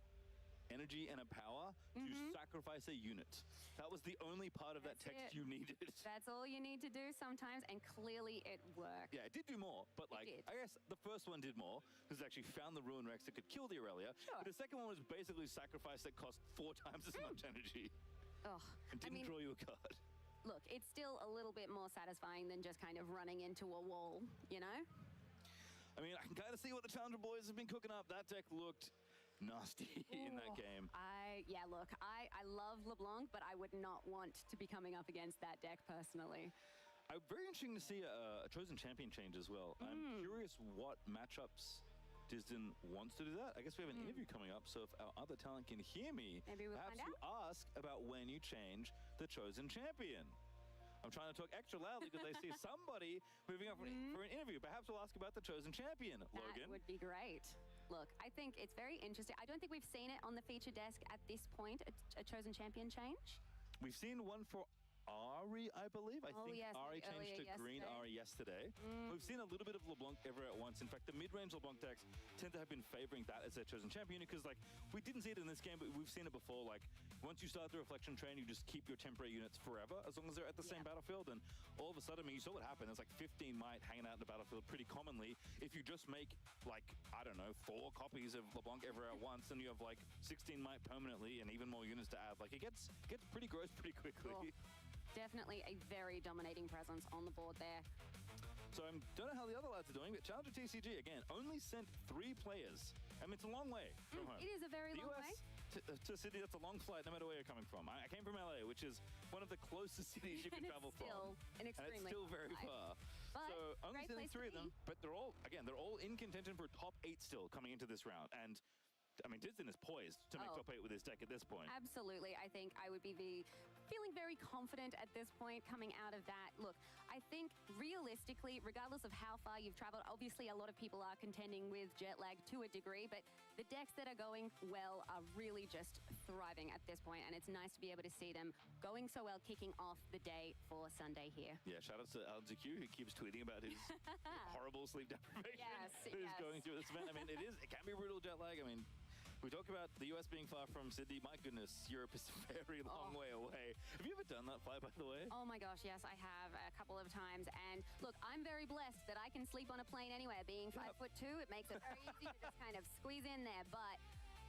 energy and a power to sacrifice a unit. That was the only part of that text you needed. That's all you need to do sometimes, and clearly it worked. Yeah, it did do more, but like, I guess the first one did more, because it actually found the Ruin Rex that could kill the Aurelia, but the second one was basically sacrifice that cost 4 times as much energy. Oh, and didn't draw you a card. Look, it's still a little bit more satisfying than just kind of running into a wall, you know? I mean, I can kind of see what the Challenger boys have been cooking up. That deck looked nasty in that game. Look, I love LeBlanc, but I would not want to be coming up against that deck personally. Very interesting to see a Chosen Champion change as well. I'm curious what matchups Disden wants to do that. I guess we have an interview coming up, so if our other talent can hear me, maybe we'll perhaps find you ask about when you change the chosen champion. I'm trying to talk extra loudly because I see somebody moving up for an interview. Perhaps we'll ask about the chosen champion, Logan. That would be great. Look, I think it's very interesting. I don't think we've seen it on the feature desk at this point, a chosen champion change. We've seen one for Ari, I believe. I think yes, Ari maybe changed to earlier green yesterday. Ari yesterday. We've seen a little bit of LeBlanc ever at once. In fact, the mid-range LeBlanc decks tend to have been favoring that as their chosen champion because, like, we didn't see it in this game, but we've seen it before. Like, once you start the reflection train, you just keep your temporary units forever as long as they're at the same battlefield. And all of a sudden, I mean, you saw what happened. There's like 15 might hanging out in the battlefield pretty commonly. If you just make, like, I don't know, 4 copies of LeBlanc ever at once, and you have like 16 might permanently and even more units to add, like, it gets pretty gross pretty quickly. Oh. Definitely a very dominating presence on the board there. So I don't know how the other lads are doing, but Challenger TCG, again, only sent 3 players. I mean, it's a long way from home. It is a very the long US way. To Sydney, that's a long flight no matter where you're coming from. I came from LA, which is one of the closest cities you can travel from. An extremely and it's still long very flight. far. But So only great sending place to 3 of them, be. but they're all in contention for top 8 still coming into this round. And I mean, Disden is poised to make top 8 with his deck at this point. Absolutely. I think I would be feeling very confident at this point coming out of that. Look, I think realistically, regardless of how far you've traveled, obviously a lot of people are contending with jet lag to a degree, but the decks that are going well are really just thriving at this point, and it's nice to be able to see them going so well, kicking off the day for Sunday here. Yeah, shout out to LGQ who keeps tweeting about his horrible sleep deprivation who's going through this event. I mean, it can be brutal jet lag. I mean, we talk about the US being far from Sydney. My goodness, Europe is a very long way away. Have you ever done that flight, by the way? Oh my gosh, yes, I have a couple of times. And look, I'm very blessed that I can sleep on a plane anywhere. Being 5'2", it makes it very easy to just kind of squeeze in there. But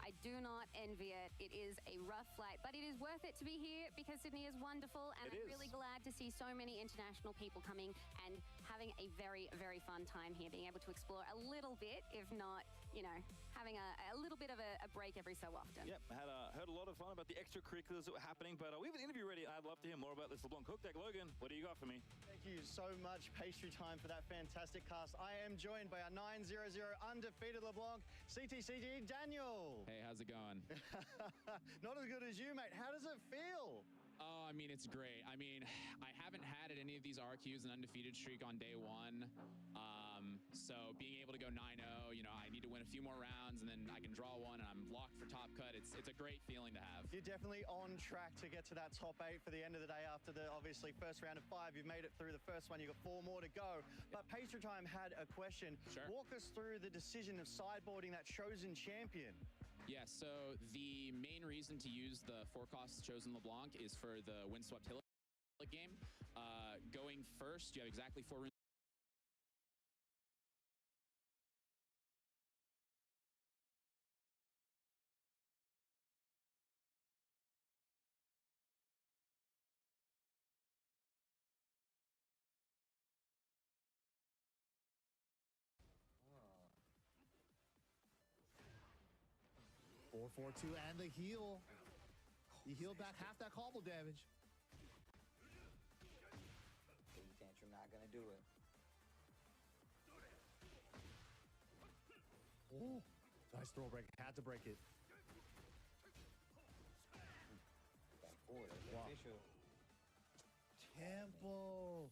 I do not envy it. It is a rough flight, but it is worth it to be here because Sydney is wonderful. And I'm really glad to see so many international people coming and having a very, very fun time here, being able to explore a little bit, if not, you know, having a little bit of a break every so often. Yep, heard a lot of fun about the extracurriculars that were happening, but we have an interview ready. I'd love to hear more about this LeBlanc Hook deck. Logan, what do you got for me? Thank you so much, Pastry Time, for that fantastic cast. I am joined by our 9-0-0 undefeated LeBlanc, CTCG Daniel. Hey, how's it going? Not as good as you, mate. How does it feel? Oh, I mean, it's great. I mean, I haven't had at any of these RQs an undefeated streak on day 1. So being able to go 9-0, you know, I need to win a few more rounds and then I can draw one and I'm locked for top cut. It's a great feeling to have. You're definitely on track to get to that top 8 for the end of the day after the, obviously, first round of 5. You've made it through the first one. You've got 4 more to go. But Pastry Time had a question. Sure. Walk us through the decision of sideboarding that chosen champion. Yeah, so the main reason to use the 4-cost chosen LeBlanc is for the windswept hill game. Going first, you have exactly 4 runes. Four, 4-2, and the heal. He healed back half that combo damage. Baby tantrum not gonna do it. Oh, nice throw break. Had to break it. Back forward, Wow. official. Tempo.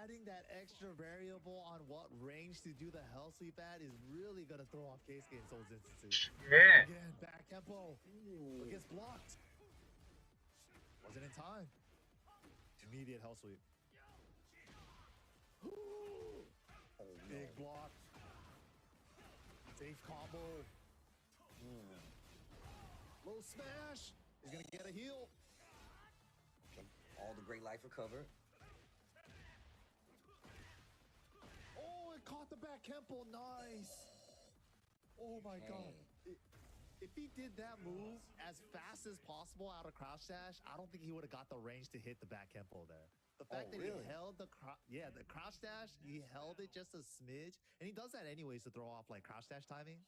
Adding that extra variable on what range to do the hell sweep at is really going to throw off Keisuke in Souls instances. Yeah. Again, back tempo. But gets blocked. Wasn't in time. Immediate hell sweep. Big block. Safe combo. Low smash. He's going to get a heal. All the great life recovered. Oh, it caught the back Kempo. Nice. Oh my god. If he did that move as fast as possible out of crouch dash, I don't think he would have got the range to hit the back Kempo there. The fact that he held the crouch dash, he held it just a smidge, and he does that anyways to throw off like crouch dash timing.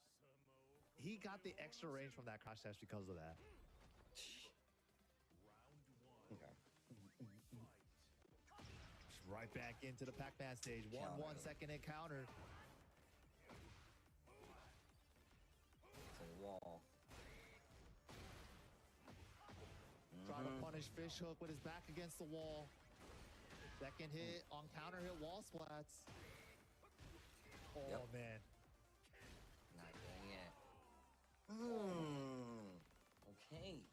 He got the extra range from that crouch dash because of that. Okay. Right back into the Pac-Man stage. 1-1 second encounter. Punish fish hook with his back against the wall. Second hit on counter hit wall splats. Oh, Yep. man. Not done yet. Okay.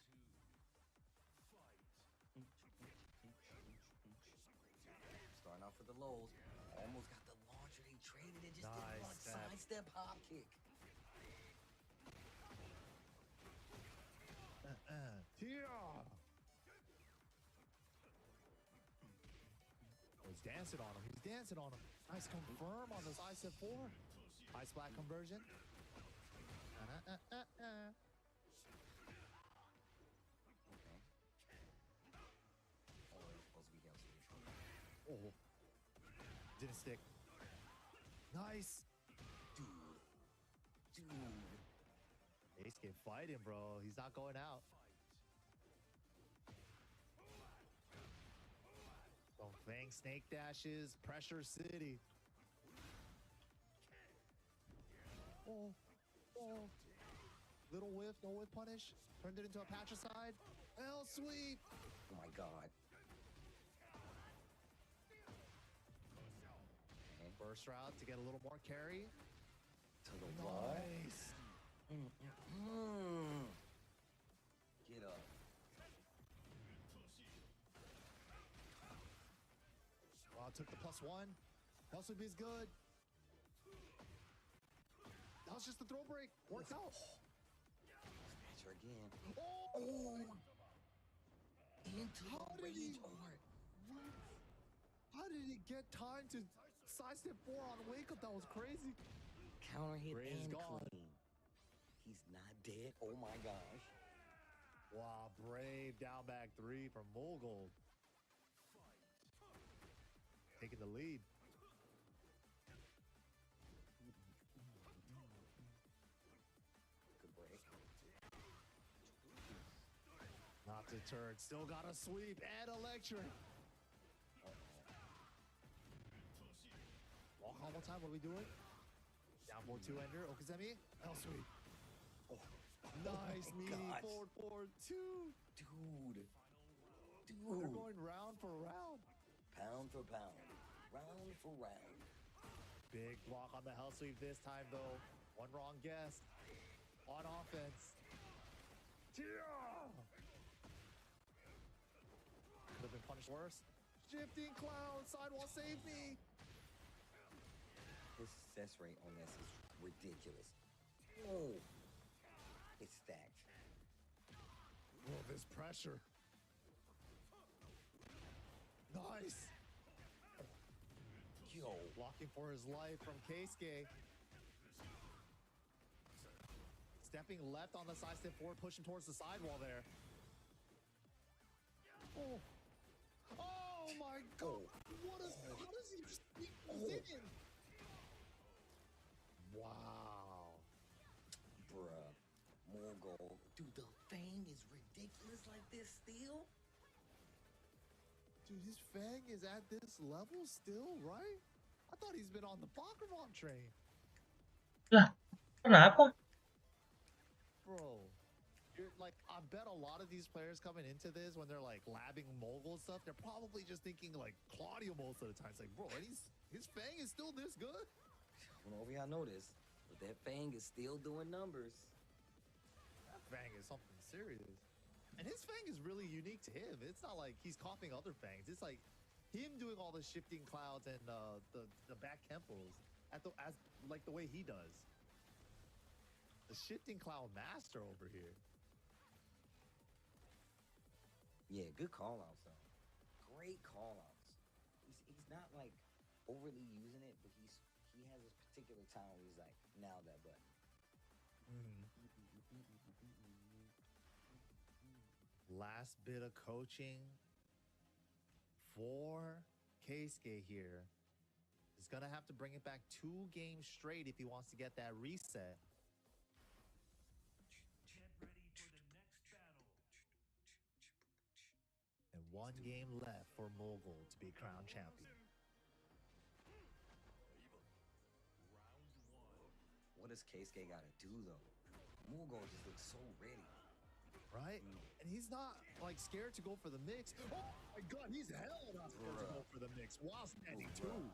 Starting off with the lows. Almost got the launcher. They traded it. Just did one sidestep hop kick. He's dancing on him. He's dancing on him. Nice confirm on this ISET 4. Ice black conversion. Oh, didn't stick. Nice. Dude. Ace can fight him, bro. He's not going out. Some Fang snake dashes. Pressure City. Oh. Little whiff, no whiff punish. Turned it into a patricide. L sweep. Oh my god. Burst route to get a little more carry. To the wall. Nice. Get up. Wow, took the +1. L sweep is good. That was just the throw break. Worked out. Snatcher again. Oh! Into the rage art. How did he get time to sidestep 4 on wake up? That was crazy. Counter hit Brave is and gone. clean. He's not dead. Oh my gosh. Wow, brave down back 3 from Mogul. Taking the lead. Good break. Not deterred. Still got a sweep and electric. Walk on one time. What are we doing? Down 4-2 ender. Okazemi. L sweep. Oh. Nice Oh my meaty gosh. forward 4-2. Dude. They're going round for round. Pound for pound. Round for round. Big block on the hell sweep this time, though. One wrong guess. On offense. Could have been punished worse. Shifting clown. Sidewall save me. His success rate on this is ridiculous. Oh. It's stacked. Oh, this pressure. Nice. Yo. Blocking for his life from Keisuke. Stepping left on the side step forward, pushing towards the sidewall there. Oh. Oh my god. What is how does he sneak this in? Wow. Bruh. More gold. Dude, the Fang is ridiculous like this still? Dude, his Fang is at this level still, right? I thought he's been on the Pokemon train. Lah, kenapa? Bro, you're like, I bet a lot of these players coming into this when they're like labbing mogul stuff, they're probably just thinking like Claudio most of the time. It's like, bro, his Fang is still this good? I don't know if y'all noticed, but that Fang is still doing numbers. That Fang is something serious. And his Fang is really unique to him. It's not like he's copying other Fangs. It's like him doing all the shifting clouds and the back temples as like the way he does. The shifting cloud master over here. Yeah, good call outs though. Great call outs. He's not like overly using it, but he has this particular time where he's like, now that button. Last bit of coaching for Keisuke here. He's gonna have to bring it back 2 games straight if he wants to get that reset. And 1 game left for Mogul to be crowned champion. What does Keisuke gotta do though? Mugo just looks so ready. right? And he's not like scared to go for the mix. Oh my god, he's hell not scared to go for the mix while standing too.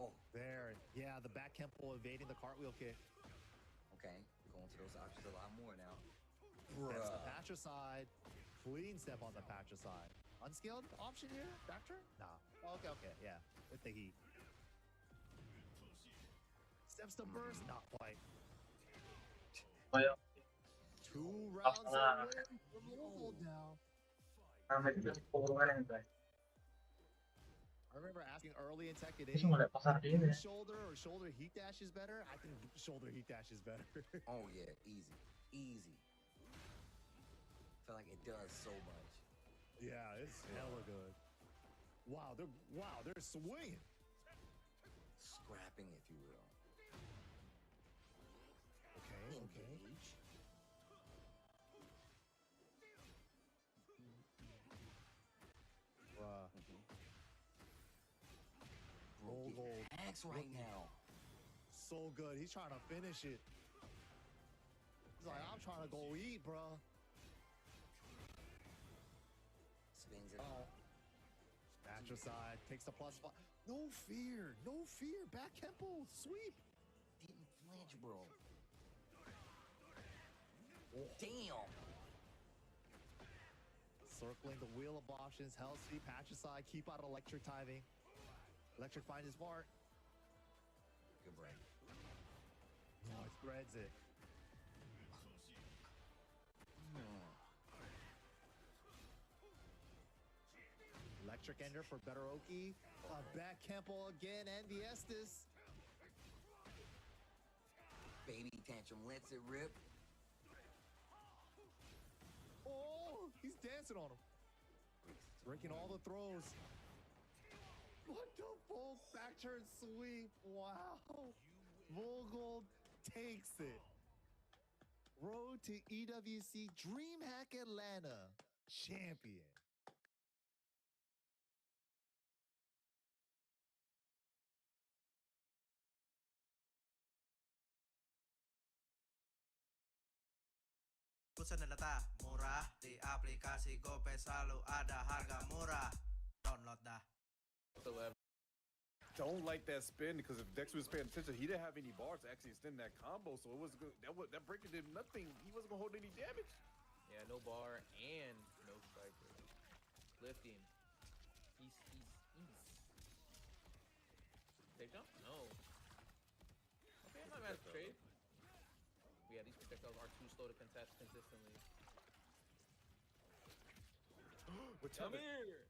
Oh, there. Yeah, the back Kempo evading the cartwheel kick. Okay, going to those options a lot more now. That's the patcher side. Clean step on the patcher side. Unskilled option here? Back turn? Nah. Okay, yeah. With the heat. Steps to burst? Not quite. Kayak 2 rounds away from Local now. I remember asking early in Tekken 8, shoulder or shoulder heat dash is better? I think shoulder heat dash is better. Oh yeah, easy. Easy. Feel like it does so much. Yeah, it's hella good. Wow, they're swinging. Scrapping, if you will. Okay. Engage. Bruh. Bro, Gold. Axe right now. So good. He's trying to finish it. He's like, I'm trying to go eat, bro. Spins it all. Natural side. Takes the +5. No fear. No fear. Back Kempo. Sweep. Didn't flinch, bro. Damn. Circling the wheel of options. Hell sweep. Patch aside. Keep out electric timing. Electric find his mark. Good break. No, it threads it. Electric ender for better Oki. Back Kempo again and the Estes. Baby tantrum lets it rip. Oh, he's dancing on him. Breaking all the throws. What the full back turn sweep. Wow. Vogel takes it. Road to EWC DreamHack Atlanta champion. Pulsa dan data murah di aplikasi GoPay selalu ada harga murah. Download dah. Don't like that spin because if Dexter was paying attention, he didn't have any bars to actually extend that combo, so it was good. That breaker did nothing. He wasn't gonna hold any damage. Yeah, no bar and no striker. Lifting. He's. Take jump? No. Okay, I'm not mad at the trade. But yeah, these projectiles are too slow to contest consistently. Come here!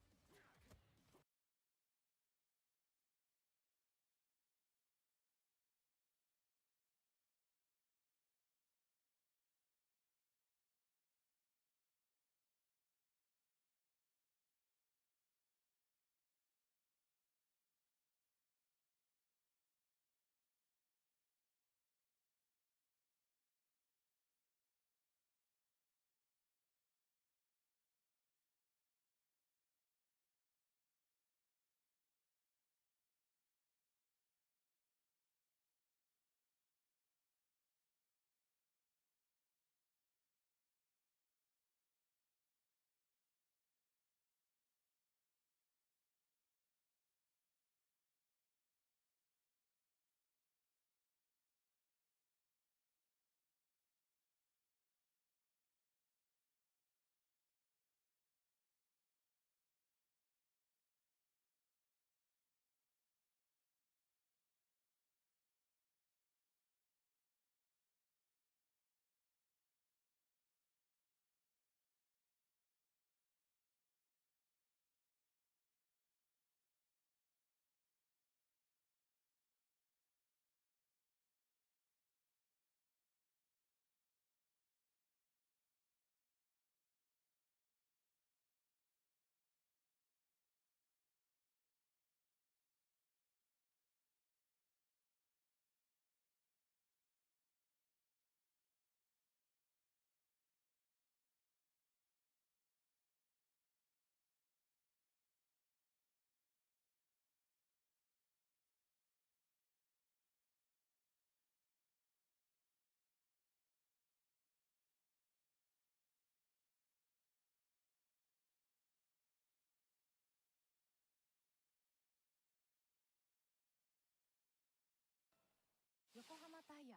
さいや。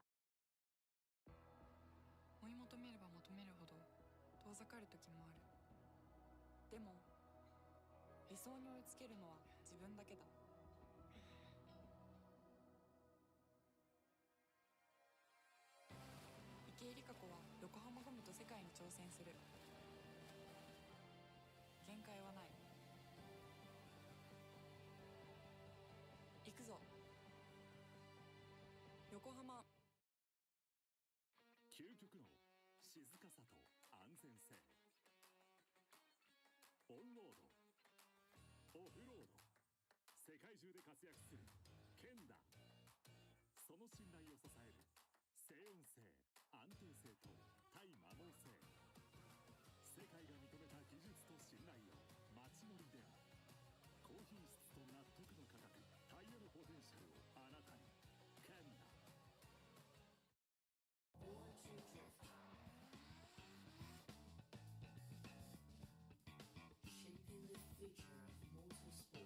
追い求めれば求めるほど遠ざかる時もある。でも理想に追いつけるのは自分だけだ。池江璃花子は横浜ゴムと世界に挑戦する。限界はない。行くぞ横浜。究極の静かさと安全性。オンロード、オフロード、世界中で活躍するケンダ。その信頼を支える静音性、安定性と耐摩耗性。世界が認めた技術と信頼を街乗りである。高品質と納得の価格、タイヤのポテンシャルをあなたに。ケンダ。Shaping the future of motorsports. The future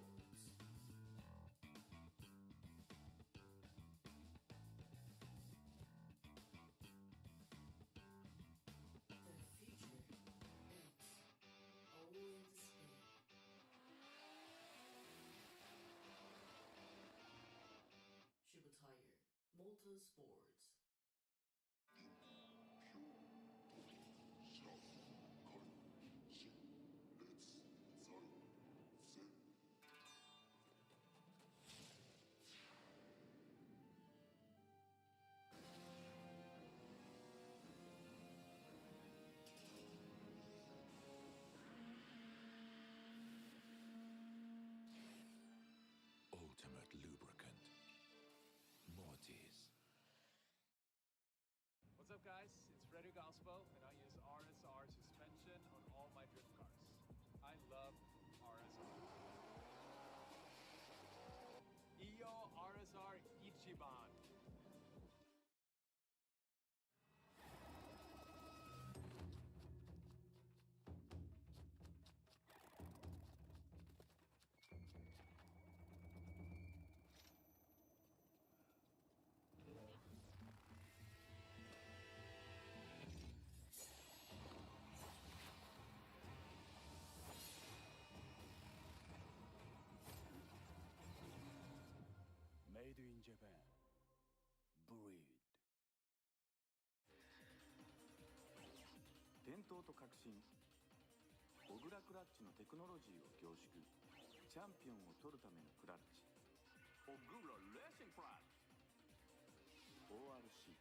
X, all in display. Shiba Tire Motorsports. Ultimate lubricant. Mortis. What's up, guys? It's Frederick Ospo, and I use RSR suspension on all my drift cars. I love RSR. Iyo RSR Ichiban. メイドインジャパン。ブリード。伝統と革新。小倉クラッチのテクノロジーを凝縮。チャンピオンを取るためのクラッチ。小倉レーシングクラッチ。ORC。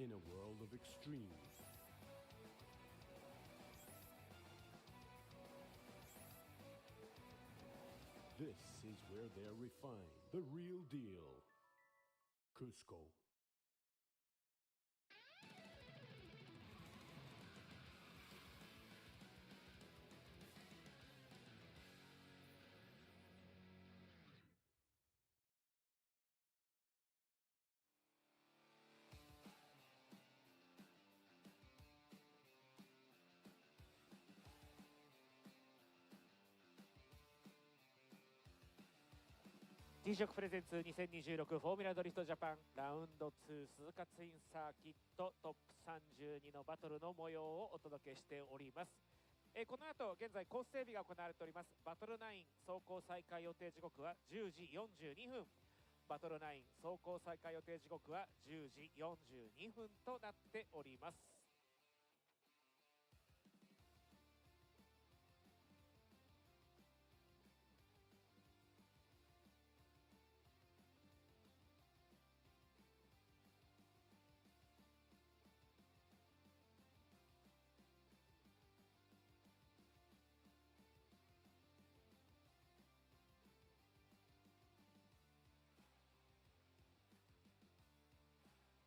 In a world of extremes, this is where they're refined. The real deal. Cusco. T-SHOCK プレゼンツ2026フォーミュラドリフトジャパンラウンド2鈴鹿ツインサーキットトップ32のバトルの模様をお届けしております。この後現在コース整備が行われております。バトル9走行再開予定時刻は10時42分。バトル9走行再開予定時刻は10時42分となっております。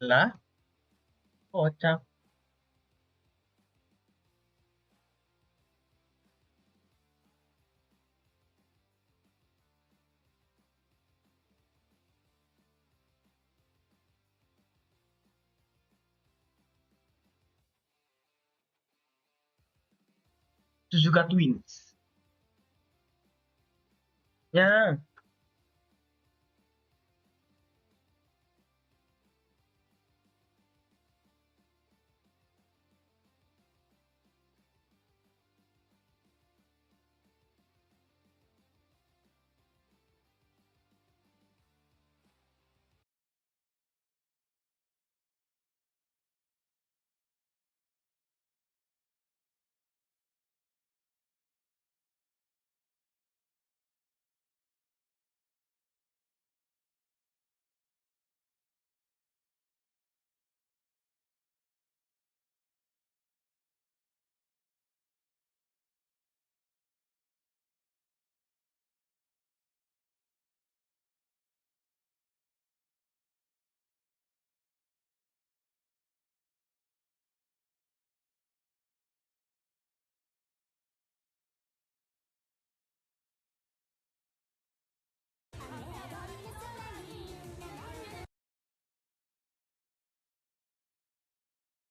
Lah, kocak. Suzuka Twins. Ya.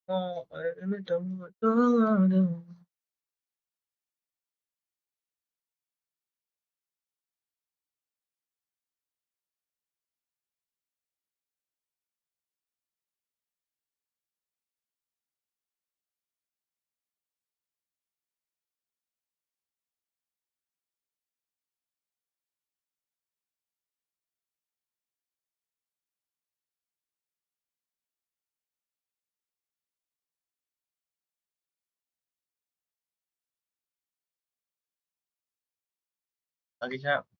Oh, ini tahu. Lagi siap.